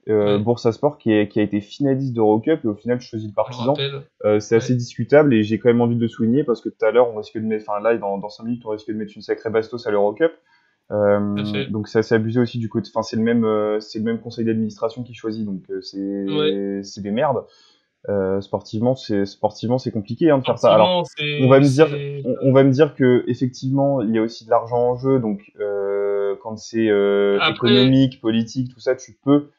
Ouais, Bursaspor qui a été finaliste d'Eurocup et au final choisit le on le Partizan. rappelle. C'est assez Ouais, discutable et j'ai quand même envie de le souligner parce que tout à l'heure on risque de mettre, enfin là dans 5 minutes on risque de mettre une sacrée bastos à l'Eurocup. tout à fait. Donc c'est assez abusé aussi du côté, enfin c'est le même conseil d'administration qui choisit donc Ouais. c'est des merdes. Sportivement c'est compliqué hein, de faire ça. Alors Sportivement, on va me dire c'est... on va me dire que effectivement il y a aussi de l'argent en jeu donc quand c'est Après, économique, politique, tout ça tu peux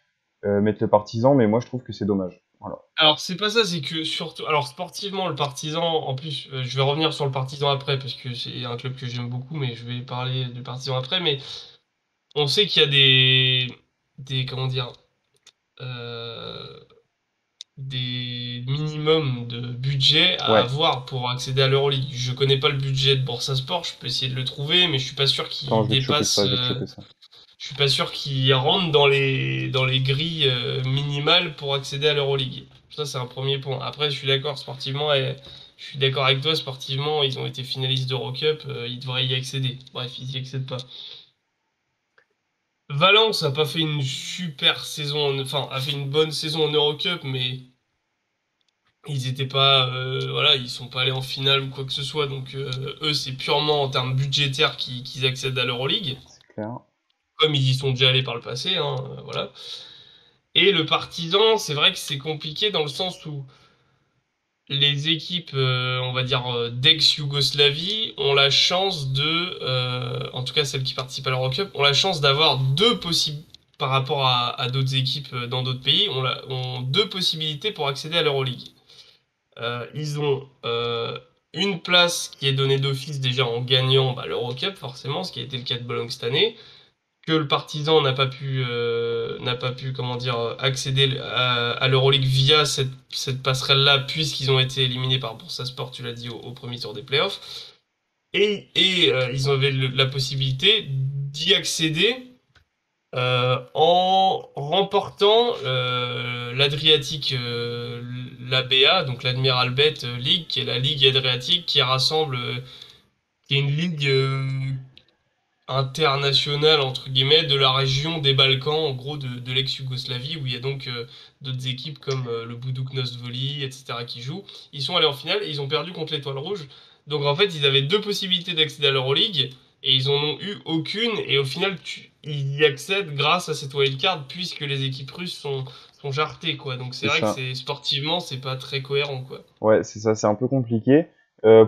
mettre le partisan mais moi je trouve que c'est dommage. Voilà. alors, c'est pas ça, c'est que surtout. Alors, sportivement, le Partizan, en plus, je vais revenir sur le Partizan après, parce que c'est un club que j'aime beaucoup, mais je vais parler du Partizan après. Mais on sait qu'il y a comment dire, euh, des minimums de budget à Ouais. avoir pour accéder à l'Euroleague. Je connais pas le budget de Bursaspor, je peux essayer de le trouver, mais je suis pas sûr Attends, qu'il je vais te choper dépasse. ça, je vais te choper ça. Je suis pas sûr qu'il rentre dans les grilles minimales pour accéder à l'Euroleague. Ça, c'est un premier point. Après, je suis d'accord sportivement et je suis d'accord avec toi, sportivement, ils ont été finalistes d'Eurocup, ils devraient y accéder. Bref, ils y accèdent pas. Valence a pas fait une super saison, enfin, a fait une bonne saison en Eurocup, mais ils étaient pas, voilà, ils sont pas allés en finale ou quoi que ce soit. Donc, eux, c'est purement en termes budgétaires qu'ils accèdent à l'Euroleague, C'est clair. comme ils y sont déjà allés par le passé, hein, voilà. Et le Partizan, c'est vrai que c'est compliqué dans le sens où les équipes, on va dire, d'ex-Yougoslavie ont la chance en tout cas celles qui participent à l'Eurocup, ont la chance d'avoir deux possibilités, par rapport à d'autres équipes dans d'autres pays, ont deux possibilités pour accéder à l'Euroleague. Ils ont une place qui est donnée d'office déjà en gagnant bah, l'Eurocup, forcément, ce qui a été le cas de Bologne cette année que le Partizan n'a pas pu, comment dire, accéder à l'Euroleague via cette passerelle-là, puisqu'ils ont été éliminés par Bursaspor, tu l'as dit, au premier tour des playoffs. Et ils avaient la possibilité d'y accéder en remportant l'Adriatique, l'ABA, donc l'Admiralbet League, qui est la Ligue Adriatique qui rassemble, qui est une ligue international entre guillemets de la région des Balkans, en gros de l'ex-Yougoslavie, où il y a donc d'autres équipes comme le Budućnost Voli, etc. qui jouent. Ils sont allés en finale et ils ont perdu contre l'Étoile Rouge. Donc en fait, ils avaient deux possibilités d'accéder à l'Euroleague et ils en ont eu aucune. Et au final, ils y accèdent grâce à cette wildcard puisque les équipes russes sont jartées, quoi. Donc c'est C'est vrai que ça. c'est sportivement, c'est pas très cohérent, quoi. Ouais, c'est ça, c'est un peu compliqué.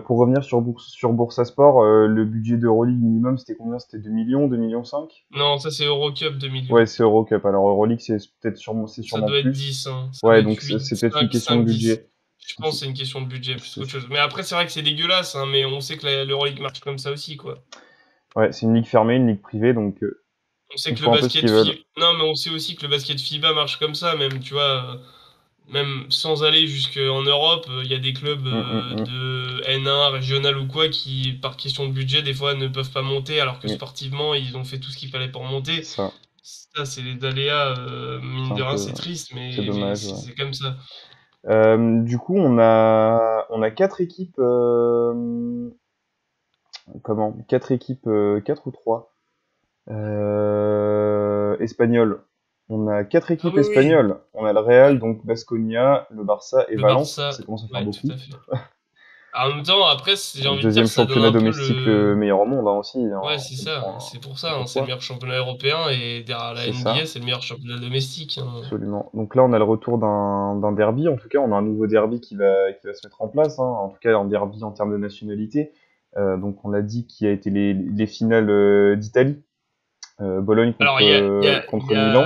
Pour revenir sur Bursaspor, le budget d'Euroleague minimum, c'était combien? C'était 2 millions, 2 millions 5? Non, ça c'est Eurocup 2 Ouais, millions. c'est Eurocup. Alors Euroleague, c'est Ça sûrement doit être plus. 10, hein. Ça doit Ouais, être donc c'est 8, c'est peut-être une 5, question de 5, 10. budget. Je pense que c'est une question de budget plus qu'autre chose. Mais après, c'est vrai que c'est dégueulasse, hein, mais on sait que l'Euroleague marche comme ça aussi, quoi. Ouais, c'est une ligue fermée, une ligue privée, donc On sait ils que le font un peu ce basket qu'ils veulent. FIBA... Non, mais on sait aussi que le basket FIBA marche comme ça, même, tu vois, même sans aller jusqu'en Europe, il y a des clubs Hum, hum, hum. de N1, régional ou quoi, qui, par question de budget, des fois ne peuvent pas monter, alors que Oui, sportivement, ils ont fait tout ce qu'il fallait pour monter. c'est ça. Ça, c'est les aléas, C'est mine un de rien, peu, c'est triste, c'est mais dommage. c'est Ouais. c'est comme ça. Du coup, on a quatre équipes. Comment? Quatre équipes, quatre ou trois espagnoles. On a quatre Ah équipes oui, oui. espagnoles. On a le Real, donc Baskonia, le Barça et Le Valence. Barça, Ça commence à faire ouais, tout beaucoup. à fait. En même temps, après, j'ai envie de dire, Deuxième ça donne championnat un peu domestique le. meilleur au monde, hein, aussi, hein, Ouais, c'est on ça. comprend, C'est pour on ça, hein, c'est le pourquoi. meilleur championnat européen et derrière la C'est NBA, ça, c'est le meilleur championnat domestique, hein. absolument. Donc là, on a le retour d'un derby. En tout cas, on a un nouveau derby qui va se mettre en place, hein. En tout cas, un derby en termes de nationalité. Donc on l'a dit, qui a été les finales d'Italie. Bologne Alors, contre Milan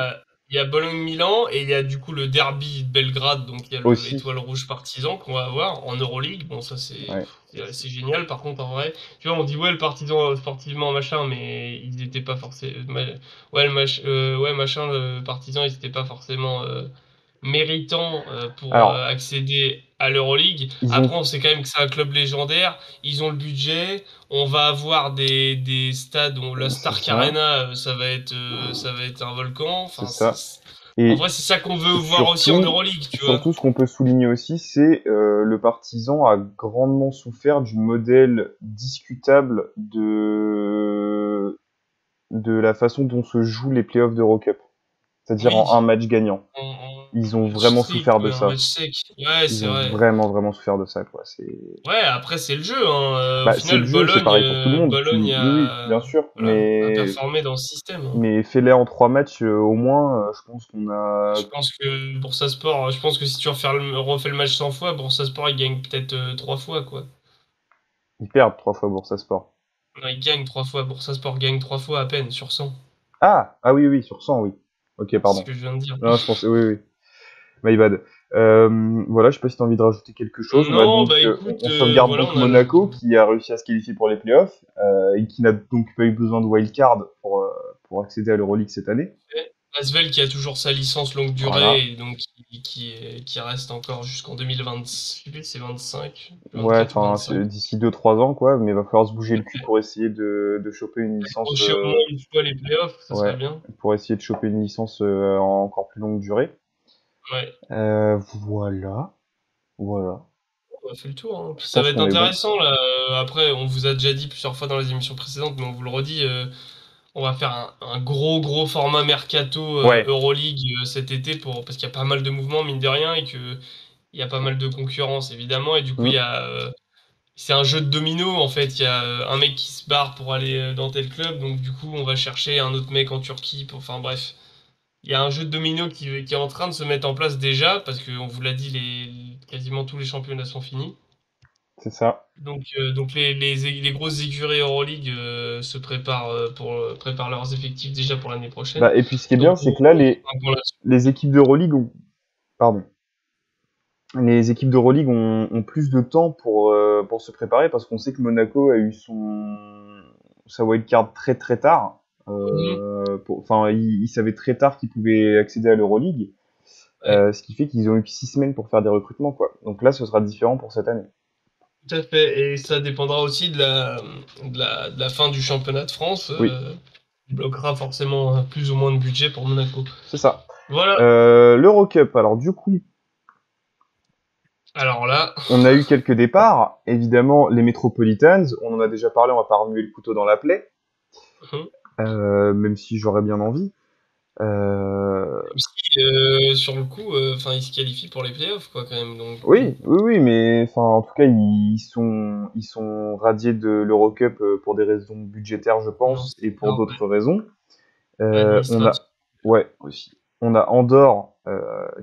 il y a Bologne-Milan et il y a du coup le derby de Belgrade, donc il y a le aussi. Étoile Rouge Partisan qu'on va avoir en Euroleague. Bon, ça Ouais. c'est génial. Par contre, en vrai, tu vois, on dit ouais, le Partisan sportivement machin, mais ils n'étaient pas forcément. Ouais, ouais, machin, le Partisan, ils n'étaient pas forcément méritants pour Alors, accéder à l'Euroleague. ils ont, Après, on sait quand même que c'est un club légendaire. Ils ont le budget. On va avoir des stades où la c'est Stark ça, Arena, ça va être un volcan. c'est Enfin, ça. en Et vrai, c'est ça qu'on veut voir aussi en surtout, Euroleague, tu vois. surtout, ce qu'on peut souligner aussi, c'est le Partizan a grandement souffert du modèle discutable de la façon dont se jouent les playoffs d'Eurocup, c'est-à-dire en un Oui, match gagnant. Ils en ont match vraiment strict, souffert de ouais, en ça. match sec. Ouais, Ils c'est ont vrai. vraiment, vraiment souffert de ça, quoi. Ouais, après, c'est le jeu, hein. Au Bah, c'est le final, jeu, c'est pareil pour tout le monde. Bologne Oui, oui, bien sûr, voilà, a performé dans ce système, hein. mais fais-les en 3 matchs au moins. Je pense qu'on a, Je pense que Boursasport, je pense que si tu refais le match 100 fois, Boursasport, il gagne peut-être 3 fois, quoi. ils perdent 3 fois Bursasport. Non, il gagne 3 fois, Boursasport gagne 3 fois à peine sur 100. Ah oui, oui, sur 100, oui. Ok, C'est ce pardon. que je viens de dire. Non, je pensais, oui, oui. My bad. Voilà, je sais pas si t'as envie de rajouter quelque chose. On a Non, donc, bah écoute, on sauvegarde voilà, donc on a le. Monaco qui a réussi à se qualifier pour les playoffs et qui n'a donc pas eu besoin de wildcard pour accéder à l'Euroleague cette année. Asvel qui a toujours sa licence longue durée Voilà. et donc qui reste encore jusqu'en 2020, je sais plus, c'est 25, Ouais, 24 ou enfin, 25. d'ici 2-3 ans, quoi, mais il va falloir se bouger le cul pour essayer de choper une licence, Accrocher au moins une fois les playoffs, ça serait ouais, bien. pour essayer de choper une licence en encore plus longue durée. Ouais. Voilà, voilà. On a fait le tour, hein. Puis Je ça va pense être qu'on est bon. intéressant là. Après, on vous a déjà dit plusieurs fois dans les émissions précédentes, mais on vous le redit, on va faire un gros format mercato Ouais, Euroleague cet été parce qu'il y a pas mal de mouvements mine de rien et que il y a pas mal de concurrence évidemment et du coup il y hmm, a c'est un jeu de domino en fait. Il y a un mec qui se barre pour aller dans tel club, donc du coup on va chercher un autre mec en Turquie. Enfin bref, il y a un jeu de domino qui est en train de se mettre en place déjà parce qu'on vous l'a dit, quasiment tous les championnats sont finis. c'est ça. Donc les grosses écuries Euroleague préparent leurs effectifs déjà pour l'année prochaine. Bah, et puis ce qui est Donc bien, c'est que là, pour la suite. les équipes d'Euroleague ont, pardon, les équipes d'Euroleague ont plus de temps pour se préparer parce qu'on sait que Monaco a eu sa wildcard très très tard. Mhm. Enfin, ils savaient très tard qu'ils pouvaient accéder à l'Euroleague, Ouais, ce qui fait qu'ils ont eu que 6 semaines pour faire des recrutements, quoi. Donc là, ce sera différent pour cette année. tout à fait. Et ça dépendra aussi de la fin du championnat de France. Oui, Qui bloquera forcément plus ou moins de budget pour Monaco. c'est ça. Voilà. L'Eurocup, alors du coup, Alors là, on a eu quelques départs. Évidemment, les Metropolitans, on en a déjà parlé, on va pas remuer le couteau dans la plaie, même si j'aurais bien envie. Euh, même si sur le coup, enfin, ils se qualifient pour les playoffs, quoi, quand même. Donc bon. oui, oui, oui, mais enfin, en tout cas, ils sont radiés de l'Eurocup pour des raisons budgétaires, je Non, pense, et c'est pour bien, ouais. d'autres raisons. On Administratif. a, ouais, aussi. On a Andorre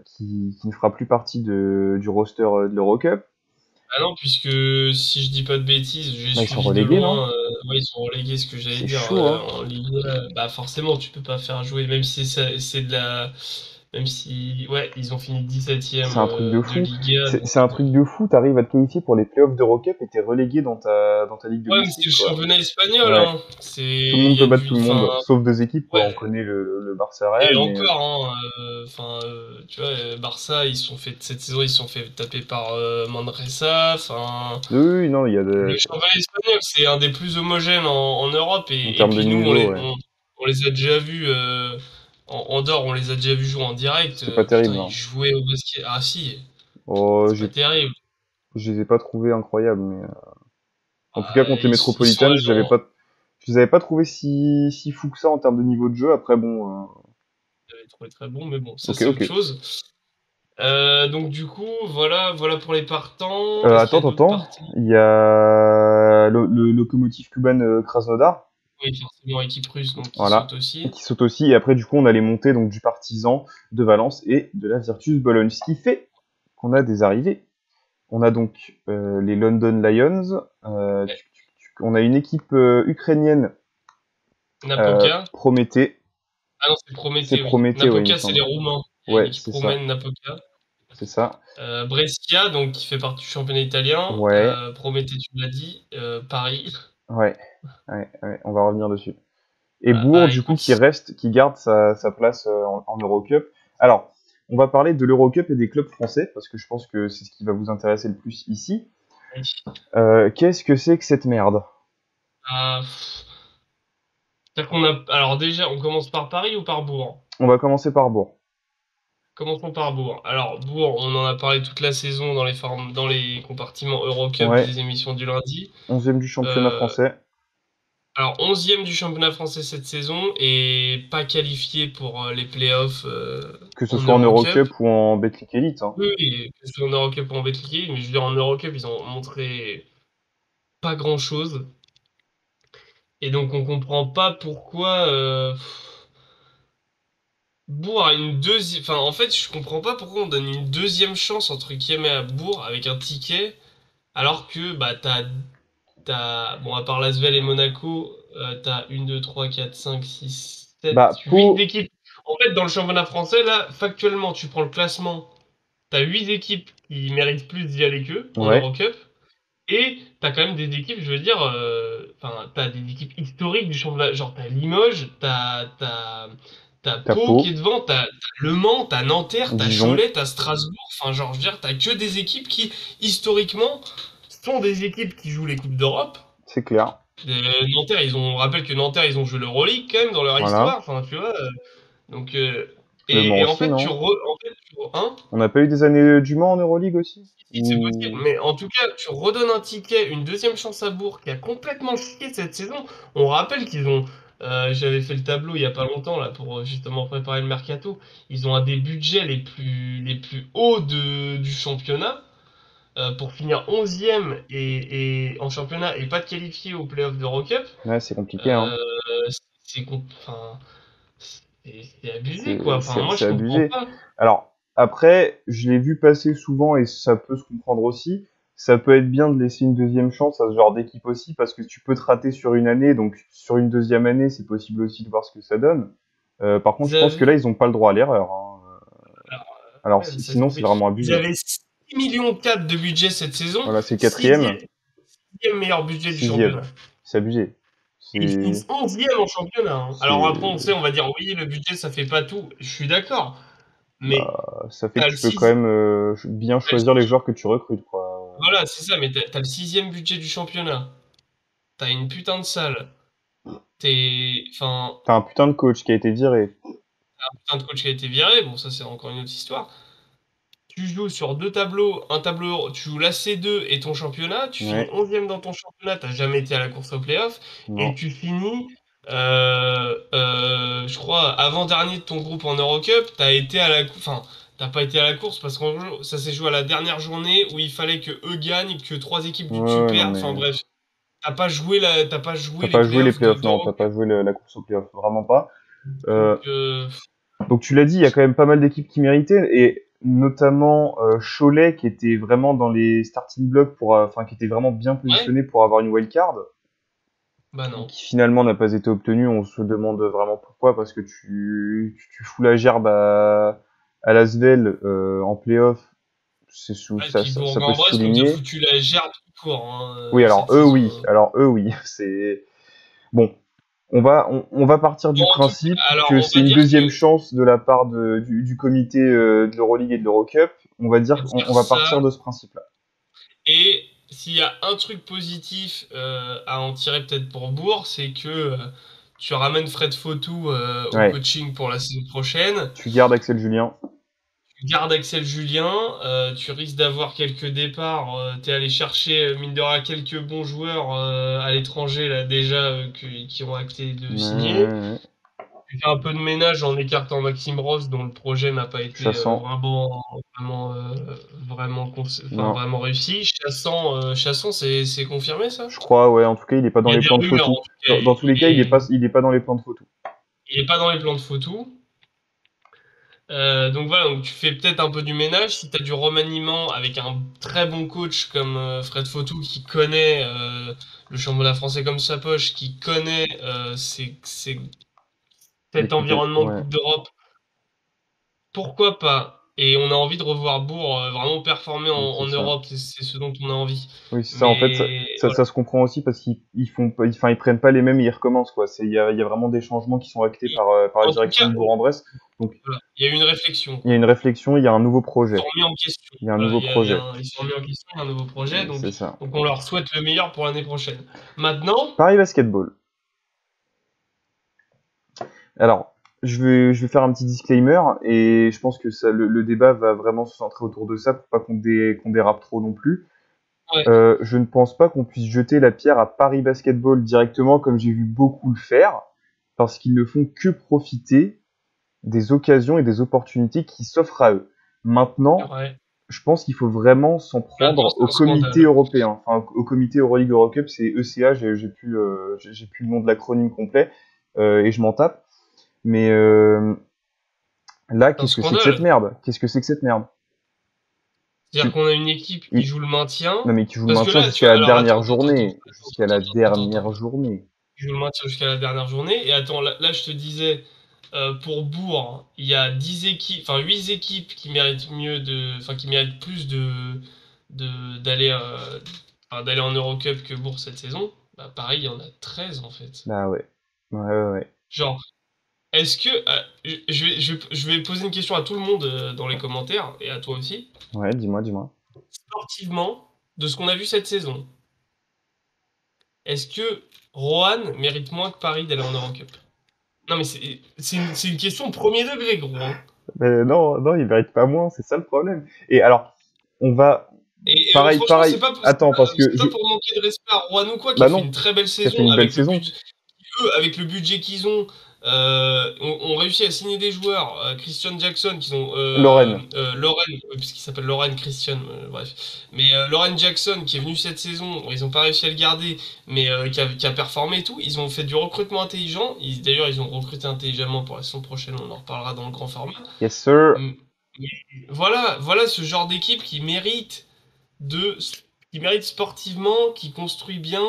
qui ne fera plus partie du roster de l'Eurocup. Ah non, puisque si je dis pas de bêtises, j'ai Là, ils sont suivi de relégués, non? loin. Ouais, ils sont relégués, ce que j'allais C'est dire chaud, hein? en Ligue 1. Bah forcément, tu peux pas faire jouer, même si c'est de la, même si ouais, ils ont fini 17e C'est un truc de de fou. Ligue 1. Donc C'est un truc de fou. T'arrives à te qualifier pour les playoffs d'Eurocup et t'es relégué dans ta ligue ouais, mais c'est domestique, le quoi. championnat espagnol, Ouais. hein. C'est Tout le il monde y peut a battre du, tout le enfin monde, sauf 2 équipes, quoi. ouais. On connaît le Barça Et Real, mais encore, hein, enfin, tu vois, Barça, cette saison, ils se sont fait taper par Manresa. Enfin, oui, oui, non, il y a le championnat espagnol, c'est un des plus homogènes en Europe. en Et termes de puis nous, niveau, ouais. on les a déjà vus en dehors, on les a déjà vus jouer en direct. C'est pas Putain, terrible, ils hein. jouaient au basket. Ah si, Oh, c'est pas terrible. je les ai pas trouvés incroyables, mais en tout cas Ah, contre les ils sont Metropolitans, allés en. je les avais pas trouvés si fous que ça en termes de niveau de jeu. Après, bon, J'avais trouvé très bon, mais bon, ça ok, c'est ok. autre chose. Donc du coup, voilà pour les partants. Est-ce qu'il y a d'autres Attends. parties? Il y a le Lokomotiv Kuban Krasnodar. Oui, forcément, équipe russe, donc qui saute Voilà. aussi. Qui saute aussi. Et après, du coup, on a les montées donc, du Partizan, de Valence et de la Virtus Bologne. Ce qui fait qu'on a des arrivées. On a donc les London Lions. On a une équipe ukrainienne, Napoca. Prométhée. Ah non, c'est C'est Prométhée, oui. Prométhée, ouais, il me Napoca, c'est les semble. Roumains. Il y a une Ouais, équipe c'est ça. roumaine, Napoca. C'est ça. Brescia, donc qui fait partie du championnat italien. Ouais, Prométhée, tu l'as dit. Paris. ouais, ouais, on va revenir dessus. Et Bourg, Bah du coup, écoute, qui garde sa place en Eurocup. Alors, on va parler de l'Eurocup et des clubs français, parce que je pense que c'est ce qui va vous intéresser le plus ici. Qu'est-ce que c'est que cette merde? ah, pff, c'est-à-dire qu'on a. Alors déjà, on commence par Paris ou par Bourg? On va commencer par Bourg. Commençons par Bourg. Alors, Bourg, on en a parlé toute la saison dans les compartiments Eurocup Ouais, des émissions du lundi. 11e du championnat Euh, français. alors, 11e du championnat français cette saison et pas qualifié pour les playoffs Que ce en soit en Eurocup. Eurocup ou en Betclic Elite. Hein. Oui, oui, que ce soit en Eurocup ou en Betclic, mais je veux dire, en Eurocup, ils ont montré pas grand-chose. Et donc, on comprend pas pourquoi Bourg a une deuxième. Enfin, en fait, je comprends pas pourquoi on donne une deuxième chance, entre guillemets, à Bourg avec un ticket, alors que bah, bon, à part Lasvel et Monaco, t'as 1, 2, 3, 4, 5, 6, 7, Bah, 8 équipes. En fait, dans le championnat français, là, factuellement, tu prends le classement, t'as 8 équipes qui méritent plus d'y aller qu'eux en ouais, Eurocup, et t'as quand même des équipes, je veux dire, enfin, t'as des équipes historiques du championnat, genre t'as Limoges, t'as Pau qui est Tapo, devant, t'as Le Mans, t'as Nanterre, t'as Dijon, Cholet, t'as Strasbourg, enfin, genre, je veux dire, t'as que des équipes qui, historiquement, sont des équipes qui jouent les Coupes d'Europe. c'est clair. Nanterre, on rappelle que Nanterre, ils ont joué l'Euroleague quand même dans leur Voilà. histoire, enfin, tu vois. Donc, Le Mans et en aussi, fait, non? hein, On n'a pas eu des années du Mans en Euroleague aussi? si, c'est possible. Mais en tout cas, tu redonnes un ticket, une deuxième chance à Bourg, qui a complètement chié cette saison. On rappelle qu'ils ont, j'avais fait le tableau il y a pas longtemps là pour justement préparer le mercato. Ils ont un des budgets les plus hauts du championnat. Pour finir 11e en championnat et pas de qualifié au playoff d'Eurocup. Ouais, c'est compliqué, hein. Euh, enfin, c'est abusé, quoi. Enfin, moi, C'est je comprends abusé. pas. Alors, après, je l'ai vu passer souvent et ça peut se comprendre aussi. Ça peut être bien de laisser une deuxième chance à ce genre d'équipe aussi parce que tu peux te rater sur une année, donc sur une deuxième année, c'est possible aussi de voir ce que ça donne. Par contre, Ils je pense que là, avaient, ils n'ont pas le droit à l'erreur. Hein. alors, Alors, ouais, ça se sinon, c'est compris. vraiment Ils abusé. avaient 6,4 millions de budget cette saison, Voilà, c'est le quatrième, sixième meilleur budget du sixième. championnat. C'est abusé. Et ils C'est, finissent 11e en championnat, hein. Alors après, on c'est, sait, on va dire, oui, le budget, ça fait pas tout. Je suis d'accord. Mais ça fait que t'as le tu peux quand 6, même bien choisir les joueurs que tu recrutes, quoi. voilà, c'est ça, mais t'as le sixième budget du championnat. T'as une putain de salle. Enfin, T'as un putain de coach qui a été viré. un putain de coach qui a été viré. Bon, ça, c'est encore une autre histoire. Tu joues sur deux tableaux, un tableau, tu joues la C2 et ton championnat, tu finis Ouais, 11e dans ton championnat, t'as jamais été à la course au playoff, et non. tu finis, je crois, avant-dernier de ton groupe en Eurocup, enfin, t'as pas été à la course parce que ça s'est joué à la dernière journée où il fallait que eux gagnent, que trois équipes du dessus Ouais, non, perdent, enfin mais bref, t'as pas t'as joué les pas joué les playoffs playoffs, non, t'as d'Eurocup. pas joué la course aux playoffs, vraiment pas. Donc, Euh, donc tu l'as dit, il y a quand même pas mal d'équipes qui méritaient, et notamment Cholet qui était vraiment dans les starting blocks pour, enfin qui était vraiment bien ouais, positionné pour avoir une wildcard, bah non. qui finalement n'a pas été obtenue. On se demande vraiment pourquoi, parce que tu fous la gerbe à Lasvel en playoff, Ouais, puis ça peut se Bourg-en-Bresse nous a souligner. foutu la gerbe tout court hein, Oui, cette saison. alors eux oui, c'est bon. On va partir Bon, du en tout cas, principe alors que on c'est va une dire que deuxième chance de la part du comité de l'Euroleague et de l'Eurocup. On va on va dire dire on va partir ça. de ce principe-là. Et s'il y a un truc positif à en tirer peut-être pour Bourg, c'est que tu ramènes Fred Fautou au Ouais. coaching pour la saison prochaine. Tu gardes Axel Julien. Tu gardes Axel Julien. Tu risques d'avoir quelques départs. T'es allé chercher, mine de rien, quelques bons joueurs à l'étranger là déjà qui ont acté de signer. Ouais. Tu fais un peu de ménage en écartant Maxime Ross, dont le projet n'a pas été Chassant, enfin, non. vraiment réussi. Chassant, c'est confirmé ça? Je crois, ouais, en tout cas, il est pas dans Il y a les des plans de rumeurs photos. en tout cas. Dans tous les cas, il est pas dans les plans de photos. Il est pas dans les plans de photo. Donc voilà, donc tu fais peut-être un peu du ménage. Si tu as du remaniement avec un très bon coach comme Fred Fautou qui connaît le championnat français comme sa poche, qui connaît Les cet environnement de ouais. Coupe d'Europe, pourquoi pas? Et on a envie de revoir Bourg vraiment performer Oui, en c'est ça. Europe, c'est ce dont on a envie. Oui, c'est ça. En fait, Mais voilà. ça se comprend aussi parce qu'ils font, enfin, ils prennent pas les mêmes et ils recommencent, quoi. Il y a vraiment des changements qui sont actés par la En tout direction cas, de Bourg-en-Bresse. Donc, voilà, il y a eu une réflexion, il y a quoi. une réflexion, il y a un nouveau Ils sont projet. remis en question. Il y a un Voilà, nouveau projet. ils sont remis en question, il y a un nouveau projet, C'est ça. donc on leur souhaite le meilleur pour l'année prochaine. Maintenant, Paris Basketball. Alors, je vais faire un petit disclaimer et je pense que le débat va vraiment se centrer autour de ça pour pas qu'on dérape trop non plus. ouais, Je ne pense pas qu'on puisse jeter la pierre à Paris Basketball directement comme j'ai vu beaucoup le faire, parce qu'ils ne font que profiter des occasions et des opportunités qui s'offrent à eux. c'est Maintenant, vrai. je pense qu'il faut vraiment s'en Maintenant, prendre c'est au un comité scandale. européen, enfin au comité Euroleague Eurocup, c'est ECA, j'ai plus le nom de l'acronyme complet et je m'en tape. Mais là, C'est un qu'est-ce que c'est que cette scandale. merde? Qu'est-ce que c'est que cette merde? C'est-à-dire qu'on a une équipe qui Il- joue le maintien. Non mais qui joue le Parce que maintien là, tu jusqu'à vois, la alors dernière journée, jusqu'à la attends. dernière journée. Qui joue le maintien jusqu'à la dernière journée. Et attends, là je te disais, pour Bourg, il y a 10 équipes, enfin 8 équipes qui méritent enfin qui méritent plus d'aller d'aller en Eurocup que Bourg cette saison. Bah, pareil, il y en a 13 en fait. Bah ouais. Ouais, ouais, ouais. Genre, est-ce que je vais poser une question à tout le monde dans les commentaires et à toi aussi. Ouais, dis-moi, dis-moi. Sportivement, de ce qu'on a vu cette saison, est-ce que Roanne mérite moins que Paris d'aller en Eurocup? Non mais c'est une question premier degré, gros, hein. Mais non, non, il mérite pas moins, c'est ça le problème. Et alors, on va, pareil, Franchement, pareil. Attends, parce que c'est pas pour manquer de respect à Rouen ou quoi, qui a bah fait une non, très belle qui a fait saison une belle avec le saison. budget, eux, avec le budget qu'ils ont, ont réussi à signer des joueurs, Christian Jackson, qu'ils ont, Lorraine. Lauren, puisqu'il s'appelle Lauren Christian, bref. Mais Lauren Jackson, qui est venu cette saison, bon, ils ont pas réussi à le garder, mais qui a performé et tout. Ils ont fait du recrutement intelligent. D'ailleurs, ils ont recruté intelligemment pour la saison prochaine, on en reparlera dans le grand format. Yes, sir. Mm. Voilà ce genre d'équipe de, qui mérite sportivement, qui construit bien,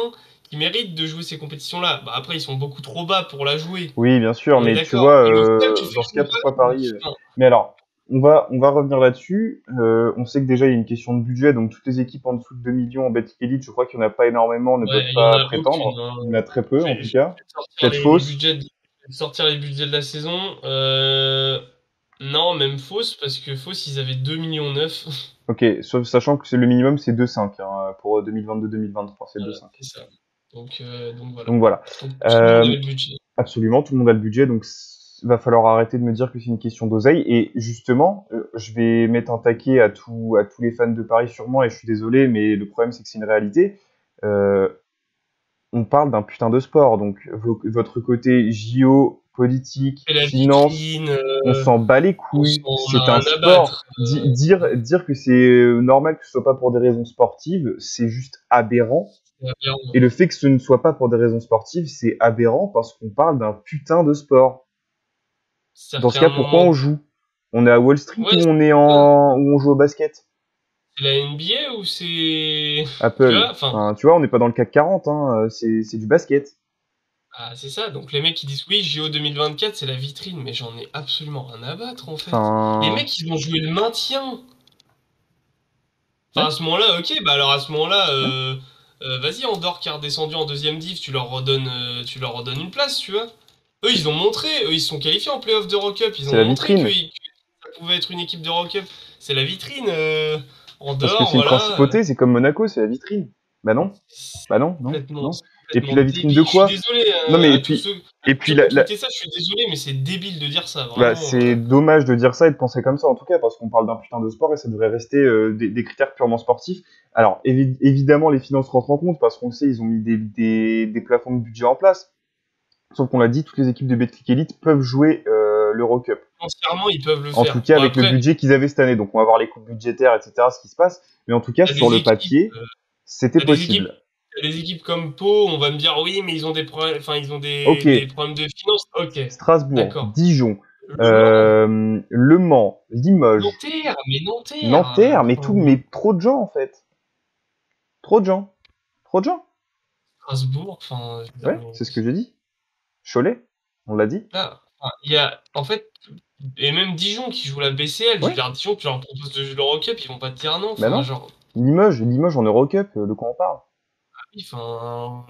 qui mérite de jouer ces compétitions-là. Bah, après, ils sont beaucoup trop bas pour la jouer. Oui, bien sûr, On est mais tu d'accord. vois, Et au final, tu fais dans ce cas, une pourquoi balade. Paris Mais alors, on va revenir là-dessus. On sait que déjà, il y a une question de budget, donc toutes les équipes en dessous de 2 millions en Betclic Elite, je crois qu'il n'y en a pas énormément, ne Ouais, peuvent il y en pas a aucune, prétendre. hein. Il y en a très peu, en tout Je vais cas. te sortir Peut-être fausse. je vais te sortir les budgets de la saison. Non, même fausse, parce que fausse, ils avaient 2,9 millions. Ok, sachant que c'est le minimum, c'est 2,5 hein, pour 2022-2023, c'est Voilà, 2,5. c'est ça. Donc voilà. Donc voilà. Donc tout le monde Euh, avait le budget. Absolument, tout le monde a le budget, donc va falloir arrêter de me dire que c'est une question d'oseille. Et justement, je vais mettre un taquet à tous les fans de Paris sûrement, et je suis désolé, mais le problème c'est que c'est une réalité. Euh, on parle d'un putain de sport, donc votre côté JO, politique, Et la finance, vitrine, on s'en bat les on couilles. s'en C'est a un rien à sport. battre. Dire que c'est normal que ce soit pas pour des raisons sportives, c'est juste aberrant. C'est Et aberrant. le fait que ce ne soit pas pour des raisons sportives, c'est aberrant parce qu'on parle d'un putain de sport. C'est-à-dire Dans ce qu'à un cas, pourquoi moment. on joue? On est à Wall Street Ouais, ou ça. où on joue au basket? C'est la NBA ou c'est. Tu Apple. vois, enfin. Enfin, tu vois, on n'est pas dans le CAC 40, hein, c'est du basket. Ah, c'est ça. Donc les mecs qui disent oui, JO 2024, c'est la vitrine, mais j'en ai absolument rien à battre en fait. Les Enfin, mecs, ils vont jouer le maintien. Enfin, ouais, à ce moment-là, ok, bah alors à ce moment-là, ouais. vas-y, Andorre qui a redescendu en deuxième div, tu leur redonnes une place, tu vois. Eux, ils ont montré, eux, ils se sont qualifiés en playoff d'Eurocup, ils C'est ont la montré vitrine. que ça pouvait être une équipe d'Eurocup. C'est la vitrine, Parce que Andorre, c'est une voilà. principauté, c'est comme Monaco, c'est la vitrine. Bah non, bah non, non, non. C'est Et puis complètement la vitrine de débile. Je suis quoi? désolé Non mais à tous ceux et puis qui ont tweeté ça, je suis désolé, mais c'est débile de dire ça, bah, vraiment. c'est dommage de dire ça et de penser comme ça en tout cas parce qu'on parle d'un putain de sport et ça devrait rester des critères purement sportifs. Alors évidemment les finances rentrent en compte parce qu'on le sait ils ont mis des plafonds de budget en place. Sauf qu'on l'a dit, toutes les équipes de Betclic Elite peuvent jouer l'Eurocup. Financièrement, ils peuvent le En tout faire. cas, Bon, avec le après, budget qu'ils avaient cette année. Donc, on va voir les coupes budgétaires, etc., ce qui se passe. Mais en tout cas, t'as sur des le équipes, papier, c'était t'as des équipes, possible. t'as des équipes comme Pau, on va me dire oui, mais ils ont des problèmes, enfin, ils ont Ok, des problèmes de finances. Ok, Strasbourg, d'accord. Dijon, Le Mans, Le Mans, Limoges, Nanterre, mais Nanterre, Nanterre, enfin, mais trop de gens, en fait. Trop de gens. Trop de gens. Strasbourg, enfin, je veux dire, Ouais, mais c'est ce que j'ai dit. Cholet, on l'a dit. là, enfin, il y a, en fait, et même Dijon qui joue la BCL, je veux Ouais, dire, Dijon, tu leur proposes de jouer l'Eurocup, ils vont pas te dire non, bah enfin, non. genre, Limoges en Eurocup, de quoi on parle? oui, enfin,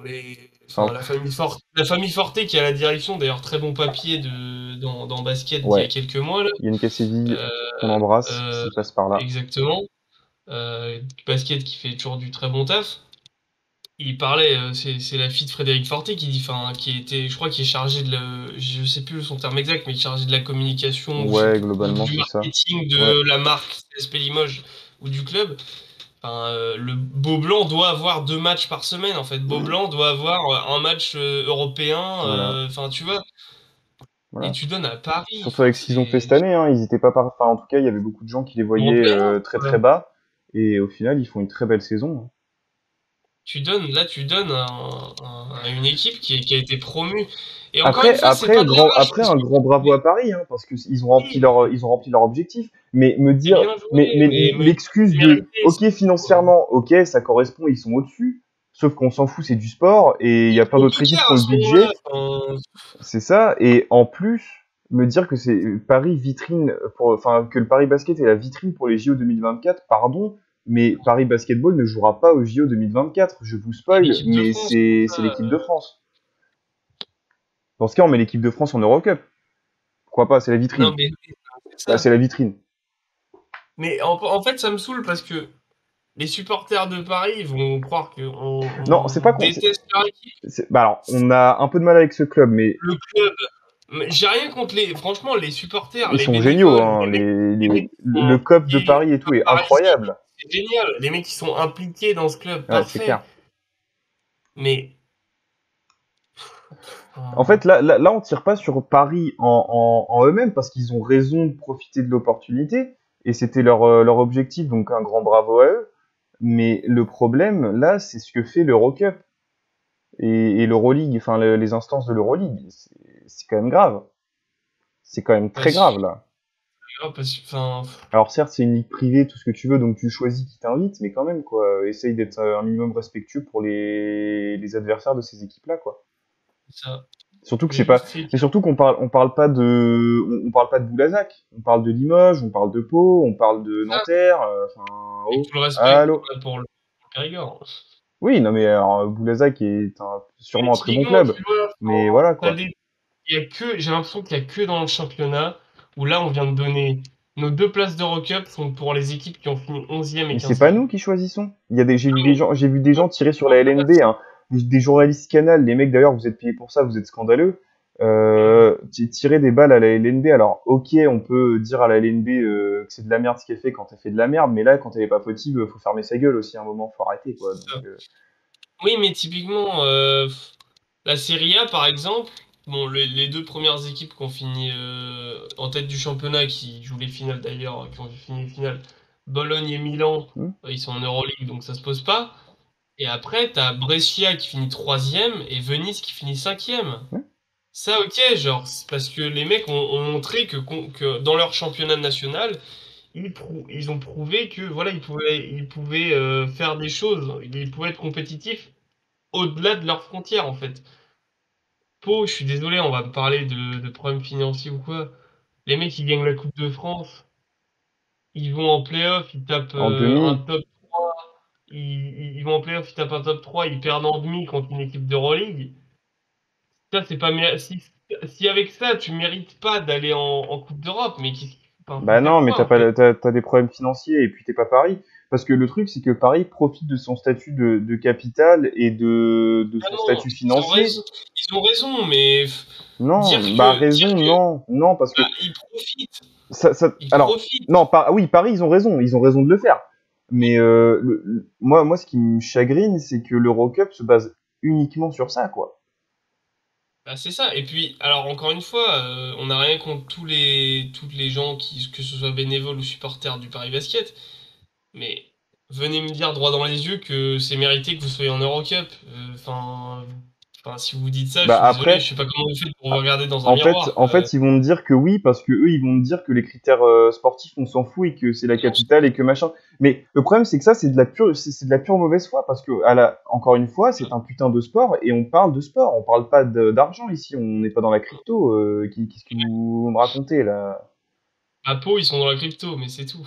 Enfin, enfin, la famille Forté qui a la direction, d'ailleurs, très bon papier dans basket d'il y a ouais, quelques mois, là, il y a une Casséville euh, qu'on embrasse euh, s'il passe par là. exactement, basket qui fait toujours du très bon taf. Il parlait, c'est la fille de Frédéric Forté qui dit, enfin, qui était, je crois, qui est chargé je sais plus son terme exact, mais qui est chargé de la communication, ou je sais Ouais, plus, ou globalement, du c'est ça. marketing Ouais. de la marque CSP Limoges ou du club. Enfin, le Beaublanc doit avoir 2 matchs par semaine, en fait. Beaublanc doit avoir un match européen, Voilà. enfin, tu vois, et Voilà. tu donnes à Paris, Surtout enfin, avec ce qu'ils ont fait c'est cette année, hein, ils étaient pas enfin, en tout cas, il y avait beaucoup de gens qui les voyaient européen, très quoi. très bas. Et au final, ils font une très belle saison, hein. Tu donnes à une équipe qui a été promue. Et encore une fois, c'est pas de l'arrache, Après, parce un que grand bravo à Paris, hein, parce qu'ils oui, ont rempli leur objectif. Mais me c'est dire, bien joué, mais l'excuse c'est de, mérité, ok, quoi. financièrement, ok, ça correspond, ils sont au-dessus. Sauf qu'on s'en fout, c'est du sport, et il y Et a plein pour d'autres qui équipes care qui ont à le ce moment-là? budget. Enfin, C'est ça. Et en plus, me dire que c'est Paris vitrine enfin, que le Paris Basket est la vitrine pour les JO 2024, pardon, mais Paris Basketball ne jouera pas aux JO 2024. Je vous c'est spoil, l'équipe de mais France pour c'est ça. l'équipe de France. Dans ce cas, on met l'équipe de France en Eurocup. Pourquoi pas? C'est la Non, vitrine. mais c'est Bah, ça. c'est la vitrine. Mais en fait, ça me saoule parce que les supporters de Paris vont croire qu'on Non, c'est pas on con. déteste leur équipe. Bah alors, on a un peu de mal avec ce club, mais Le club, mais j'ai rien contre franchement, les supporters, ils les sont géniaux, bénévoles, hein. les mecs qui sont Le COP de impliqués Paris et tout comme est parisiens, incroyable. c'est génial. Les mecs qui sont impliqués dans ce club, Ouais, c'est parfait. clair. Mais, En enfin, fait, là, on tire pas sur Paris en eux-mêmes parce qu'ils ont raison de profiter de l'opportunité et c'était leur objectif, donc un grand bravo à eux. Mais le problème, là, c'est ce que fait l'Eurocup et l'Euroleague, enfin les instances de l'Euroleague. C'est quand même grave. C'est quand même très parce grave, là. parce que, enfin, Alors certes, c'est une ligue privée, tout ce que tu veux, donc tu choisis qui t'invite, mais quand même, quoi, essaye d'être un minimum respectueux pour les adversaires de ces équipes-là, quoi. ça. Surtout que Le c'est pas, fait mais que, surtout on parle pas de, on parle pas de Boulazac, on parle de Limoges, on parle de Pau, on parle de ça, Nanterre, enfin, et oh, tout le respect allô. qu'on a pour le Périgord. Oui, non mais alors, Boulazac est Mais sûrement un très bon typiquement, club, tu vois, mais voilà t'as quoi. il y a que, j'ai l'impression qu'il y a que dans le championnat où là, on vient de donner nos 2 places d'Eurocup sont pour les équipes qui ont fini 11e et Mais c'est pas 15e. nous qui choisissons. Mais, J'ai vu des gens tirer sur la LNB, hein, des journalistes Canal, les mecs d'ailleurs, vous êtes payés pour ça, vous êtes scandaleux. Tirer des balles à la LNB. Alors, ok, on peut dire à la LNB que c'est de la merde ce qu'elle fait quand elle fait de la merde, mais là, quand elle est pas fautive, faut fermer sa gueule aussi à un moment, faut arrêter quoi. Donc, oui, mais typiquement, la Serie A, par exemple, bon, les 2 premières équipes qui ont fini en tête du championnat, qui jouent les finales d'ailleurs, qui ont fini les finales, Bologne et Milan, hmm, ils sont en Euroleague, donc ça se pose pas. Et après, t'as Brescia qui finit 3e et Venise qui finit 5e. ouais. Ça, ok, genre, c'est parce que les mecs ont montré que dans leur championnat national, ils ont prouvé que voilà, ils pouvaient faire des choses, ils pouvaient être compétitifs au-delà de leurs frontières en fait. Pau, je suis désolé, on va me parler de problèmes financiers ou quoi. Les mecs, ils gagnent la Coupe de France, ils vont en play-off, ils tapent En un demi, top 3, ils vont en play-off, ils tapent un top 3, ils perdent en demi contre une équipe d'Euroleague. Ça, c'est pas si avec ça, tu mérites pas d'aller en Coupe d'Europe, mais enfin, faut bah faire non, mais quoi en fait? t'as des problèmes financiers et puis t'es pas Paris. Parce que le truc, c'est que Paris profite de son statut de capitale et de Ah son non, statut financier. ils ont raison, mais Non, bah dire raison, que non, parce que bah, ils profitent, ils alors, profitent. non, oui, Paris, ils ont raison de le faire. Mais moi, ce qui me chagrine, c'est que l'Eurocup se base uniquement sur ça, quoi. Bah, c'est ça. Et puis, alors encore une fois, on n'a rien contre tous les gens qui, que ce soit bénévoles ou supporters du Paris Basket, mais venez me dire droit dans les yeux que c'est mérité que vous soyez en Eurocup. Si vous dites ça, je Bah suis désolé, après, je sais pas comment vous faites pour vous regarder dans un miroir. en fait, ils vont me dire que oui, parce que eux, ils vont me dire que les critères sportifs, on s'en fout et que c'est la capitale et que machin. Mais le problème, c'est que ça, c'est de la pure mauvaise foi, parce que encore une fois, c'est un putain de sport et on parle de sport, on parle pas d'argent ici, on n'est pas dans la crypto. Qu'est-ce que vous me racontez là? À Pau, ils sont dans la crypto, mais c'est tout.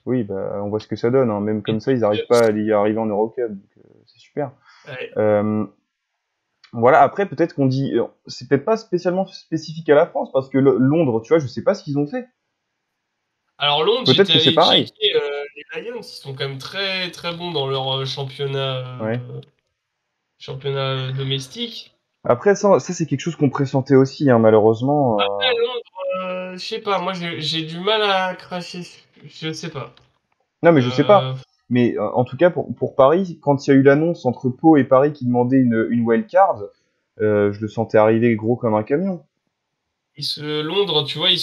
Oui, bah, on voit ce que ça donne, hein. Même comme ça, ils n'arrivent pas à y arriver en Eurocup, donc c'est super. Ouais. Euh, Voilà, après, peut-être qu'on dit. C'est peut-être pas spécialement spécifique à la France, parce que Londres, tu vois, je sais pas ce qu'ils ont fait. Alors Londres, Peut-être j'étais que c'est allé pareil. checker les Lions, ils sont quand même très très bons dans leur Ouais. championnat domestique. Après, ça c'est quelque chose qu'on pressentait aussi, hein, malheureusement. Après Londres, je sais pas, moi j'ai du mal à cracher, je sais pas. Non, mais je sais pas. Euh, Mais en tout cas, pour Paris, quand il y a eu l'annonce entre Pau et Paris qui demandait une wildcard, je le sentais arriver gros comme un camion. Londres, tu vois, ils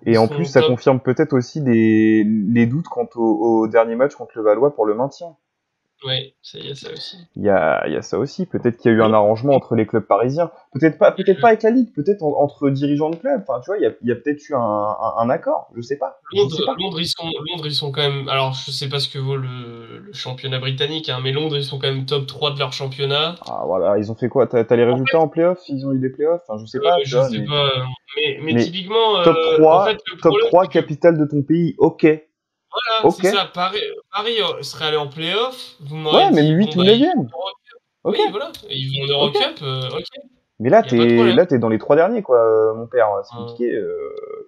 Et en plus, sont ça top. confirme peut-être aussi les doutes quant au dernier match contre le Valois pour le maintien. Ouais, ça y a ça aussi. Il y a ça aussi. Peut-être qu'il y a eu un arrangement Londres, entre les clubs parisiens. Peut-être pas avec la Ligue, peut-être entre dirigeants de clubs. Enfin, tu vois, il y a peut-être eu un accord. Je sais pas. Je sais pas. Londres, ils sont quand même. Alors, je sais pas ce que vaut le championnat britannique, hein, mais Londres, ils sont quand même top 3 de leur championnat. Ah, voilà, ils ont fait quoi? T'as les En résultats en playoff? Ils ont eu des playoffs? Enfin, je sais pas, tu Je vois, sais pas, mais mais typiquement, en fait, le top problème, 3 c'est que capitale de ton pays, ok. voilà, c'est Ok. ça. Paris serait allé en playoff, vous m'aurez Ouais, même dit, bon, 8 ou bah, ils 9e. vont en Eurocup. Ok. Oui, voilà, ils vont en Ok. Eurocup, ok, Mais il n'y a pas de problème. là, t'es dans les 3 derniers, quoi, mon père. C'est Euh, compliqué,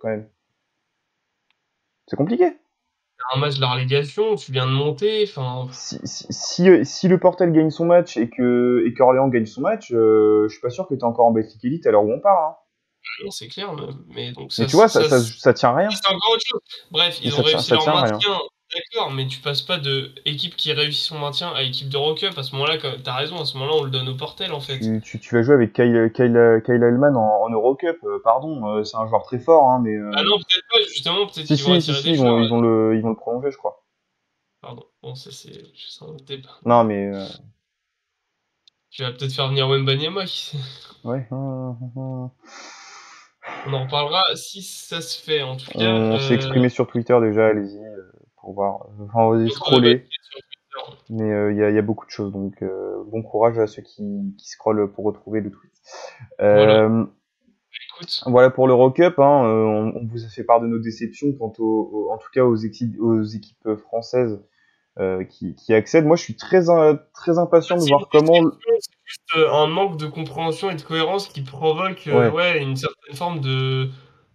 quand même. C'est compliqué. un match de la relégation, tu viens de monter, enfin, Si le Portel gagne son match et que Orléans gagne son match, je suis pas sûr que t'es encore en Belgique Elite à l'heure où on parle, hein. non, c'est clair, mais donc Mais tu vois, ça tient à rien. c'est encore autre chose. Bref, Mais ils ont réussi ça leur tient à rien. maintien, d'accord, mais tu passes pas de équipe qui réussit son maintien à équipe d'Eurocup. À ce moment-là, t'as raison, à ce moment-là, on le donne au Portel, en fait. Tu vas jouer avec Kyle Hellman en Eurocup, pardon, c'est un joueur très fort, hein, mais Ah non, peut-être pas, justement, peut-être qu'ils vont attirer des joueurs. ils vont le prolonger, je crois. Pardon, bon, ça c'est un autre débat. Non, mais Tu vas peut-être faire venir Wembanyama, qui sait. ouais. On en reparlera si ça se fait, en tout cas. On s'est exprimé sur Twitter déjà, allez-y, pour voir. Enfin, allez Notre scroller, basket sur Twitter. mais il y a beaucoup de choses, donc bon courage à ceux qui scrollent pour retrouver le tweet. Voilà, Euh, écoute. voilà pour l'Eurocup, hein, on vous a fait part de nos déceptions quant en tout cas aux équipes françaises qui accèdent. Moi, je suis très impatient de C'est une voir comment. déception, c'est juste un manque de compréhension et de cohérence qui provoque Ouais. ouais, une certaine forme de.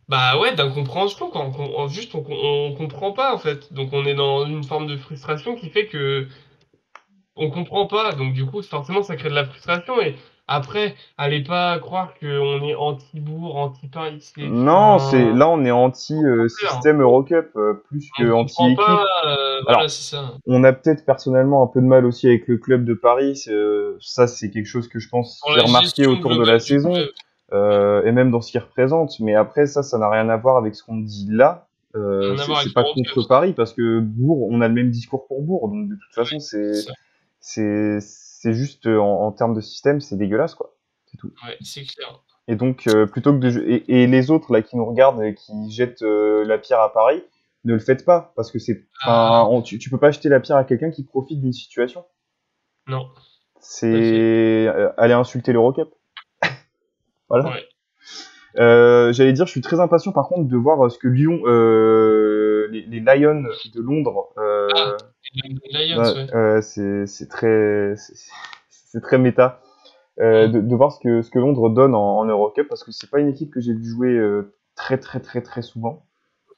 Bah ouais, d'incompréhension, quoi. On comprend pas, en fait. Donc on est dans une forme de frustration qui fait que on comprend pas, donc du coup, forcément, ça crée de la frustration. Et après, allez pas croire qu'on est anti-Bourg, anti-Paris. Non, là on est anti Clair. système Eurocup plus On que anti comprend équipe. pas, voilà, Alors, c'est ça. on a peut-être personnellement un peu de mal aussi avec le club de Paris. Ça, c'est quelque chose que je pense Pour j'ai la remarqué gestion autour de la globale du saison club, ouais, et même dans ce qu'il représente. Mais après, ça n'a rien à voir avec ce qu'on dit là. rien à voir avec C'est pas l'Eurocup, contre Paris parce que Bourg, on a le même discours pour Bourg. Donc de toute façon, c'est ça. c'est juste en termes de système, c'est dégueulasse quoi. C'est tout. Ouais, c'est clair. Et donc, plutôt que et les autres là qui nous regardent et qui jettent la pierre à Paris, ne le faites pas parce que Ah, tu peux pas jeter la pierre à quelqu'un qui profite d'une situation. non, C'est tout à fait. aller insulter l'Eurocup. Voilà. Ouais. J'allais dire, je suis très impatient par contre de voir ce que Lyon, les Lions de Londres, Ah, les Lions, ouais. c'est très méta. Mm. De voir ce que Londres donne en Eurocup parce que c'est pas une équipe que j'ai vu jouer très souvent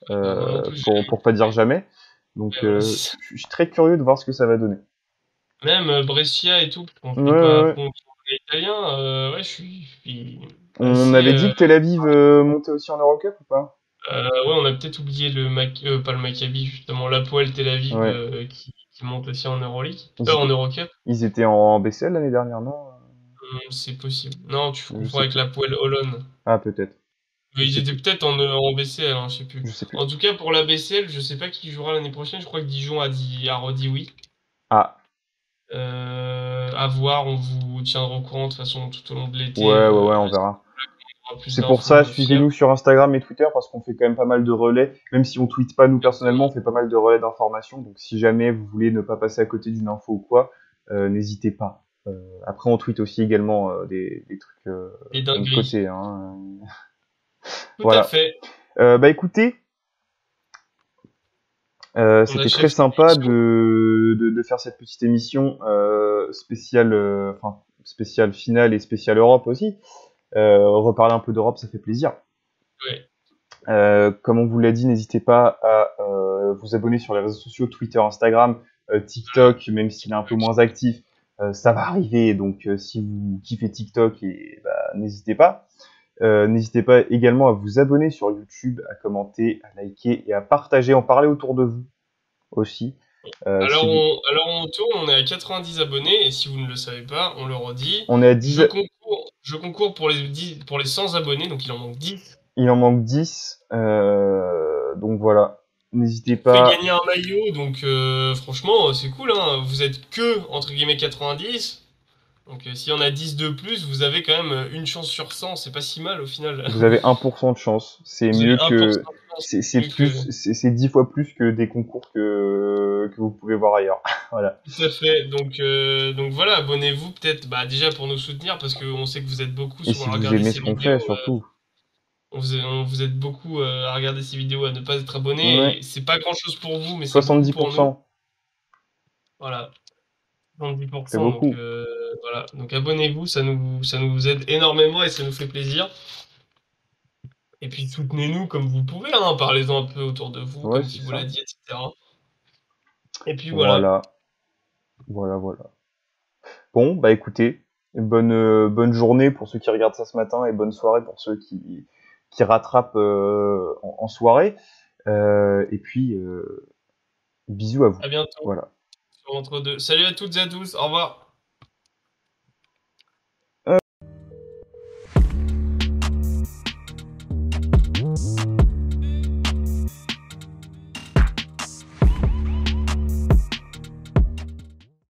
Moi non plus, pour pas dire jamais donc ouais, voilà, c'est ça. je suis très curieux de voir ce que ça va donner. Même Brescia et tout, parce qu'on Ouais, finit ouais, pas à ouais. fond sur les Italiens, ouais, je suis On assez. avait dit que Tel Aviv montait aussi en Eurocup ou pas? Ouais, on a peut-être oublié pas le Maccabi, justement, l'Hapoel Tel Aviv Ouais, qui monte aussi en Euroleague, ils en étaient Eurocup. ils étaient en BCL l'année dernière, non? C'est possible. Non, tu Je confonds sais avec plus. la poêle Olon. Ah, peut-être. Mais Je ils sais étaient plus. peut-être en BCL, hein, je sais plus. Je sais plus. En tout cas, pour la BCL, je sais pas qui jouera l'année prochaine. Je crois que Dijon a redit oui. Ah, À voir, on vous tiendra au courant de toute façon tout au long de l'été. ouais, on À ce verra. moment-là, on aura plus C'est pour ça, d'infos fiables. suivez-nous sur Instagram et Twitter parce qu'on fait quand même pas mal de relais. Même si on tweete pas nous personnellement, on Exactement. fait pas mal de relais d'informations. Donc si jamais vous voulez ne pas passer à côté d'une info ou quoi, n'hésitez pas. Après, on tweet aussi également des trucs Les de notre dingueries. côté, hein. Tout à Voilà. fait. Bah écoutez, On c'était très achève cette sympa émission. de faire cette petite émission spéciale, enfin spéciale finale et spéciale Europe aussi. Reparler un peu d'Europe, ça fait plaisir. Ouais. Comme on vous l'a dit, n'hésitez pas à vous abonner sur les réseaux sociaux, Twitter, Instagram, TikTok, même s'il est un peu moins actif, ça va arriver. Donc si vous kiffez TikTok, n'hésitez pas. N'hésitez pas également à vous abonner sur YouTube, à commenter, à liker et à partager, en parler autour de vous aussi. Si vous... Alors on tourne, on est à 90 abonnés, et si vous ne le savez pas, on le redit. On est à 10, Je concours pour les 100 abonnés, donc il en manque 10. il en manque 10, donc voilà. N'hésitez Vous pouvez pas. gagner un maillot, donc franchement, c'est cool, hein. Vous êtes que, entre guillemets, 90. Donc s'il y en a 10 de plus, vous avez quand même une chance sur 100, c'est pas si mal au final. Vous avez 1% de chance. C'est Vous avez mieux 1% que, de chance, c'est mieux que... plus, c'est 10 fois plus que des concours que vous pouvez voir ailleurs. Voilà. Tout à fait. Donc voilà, abonnez-vous peut-être bah, déjà pour nous soutenir parce qu'on sait que vous êtes beaucoup Et souvent si à vous regarder aimez ces ce qu'on vidéos. fait, surtout. On vous êtes beaucoup à regarder ces vidéos, à ne pas être abonné. Ouais. Et c'est pas grand-chose pour vous, mais c'est beaucoup pour nous. 70%. Voilà, C'est 70%. Donc beaucoup. voilà. Donc abonnez-vous, ça nous aide énormément et ça nous fait plaisir. Et puis soutenez-nous comme vous pouvez, hein. Parlez-en un peu autour de vous, Ouais, comme c'est si vous l'a ça. dit, etc. Et puis voilà. Voilà. Voilà. Bon, bah écoutez, bonne journée pour ceux qui regardent ça ce matin et bonne soirée pour ceux qui rattrapent en soirée. Et puis, bisous à vous. À bientôt Voilà. sur Entre deux. Salut à toutes et à tous. Au revoir.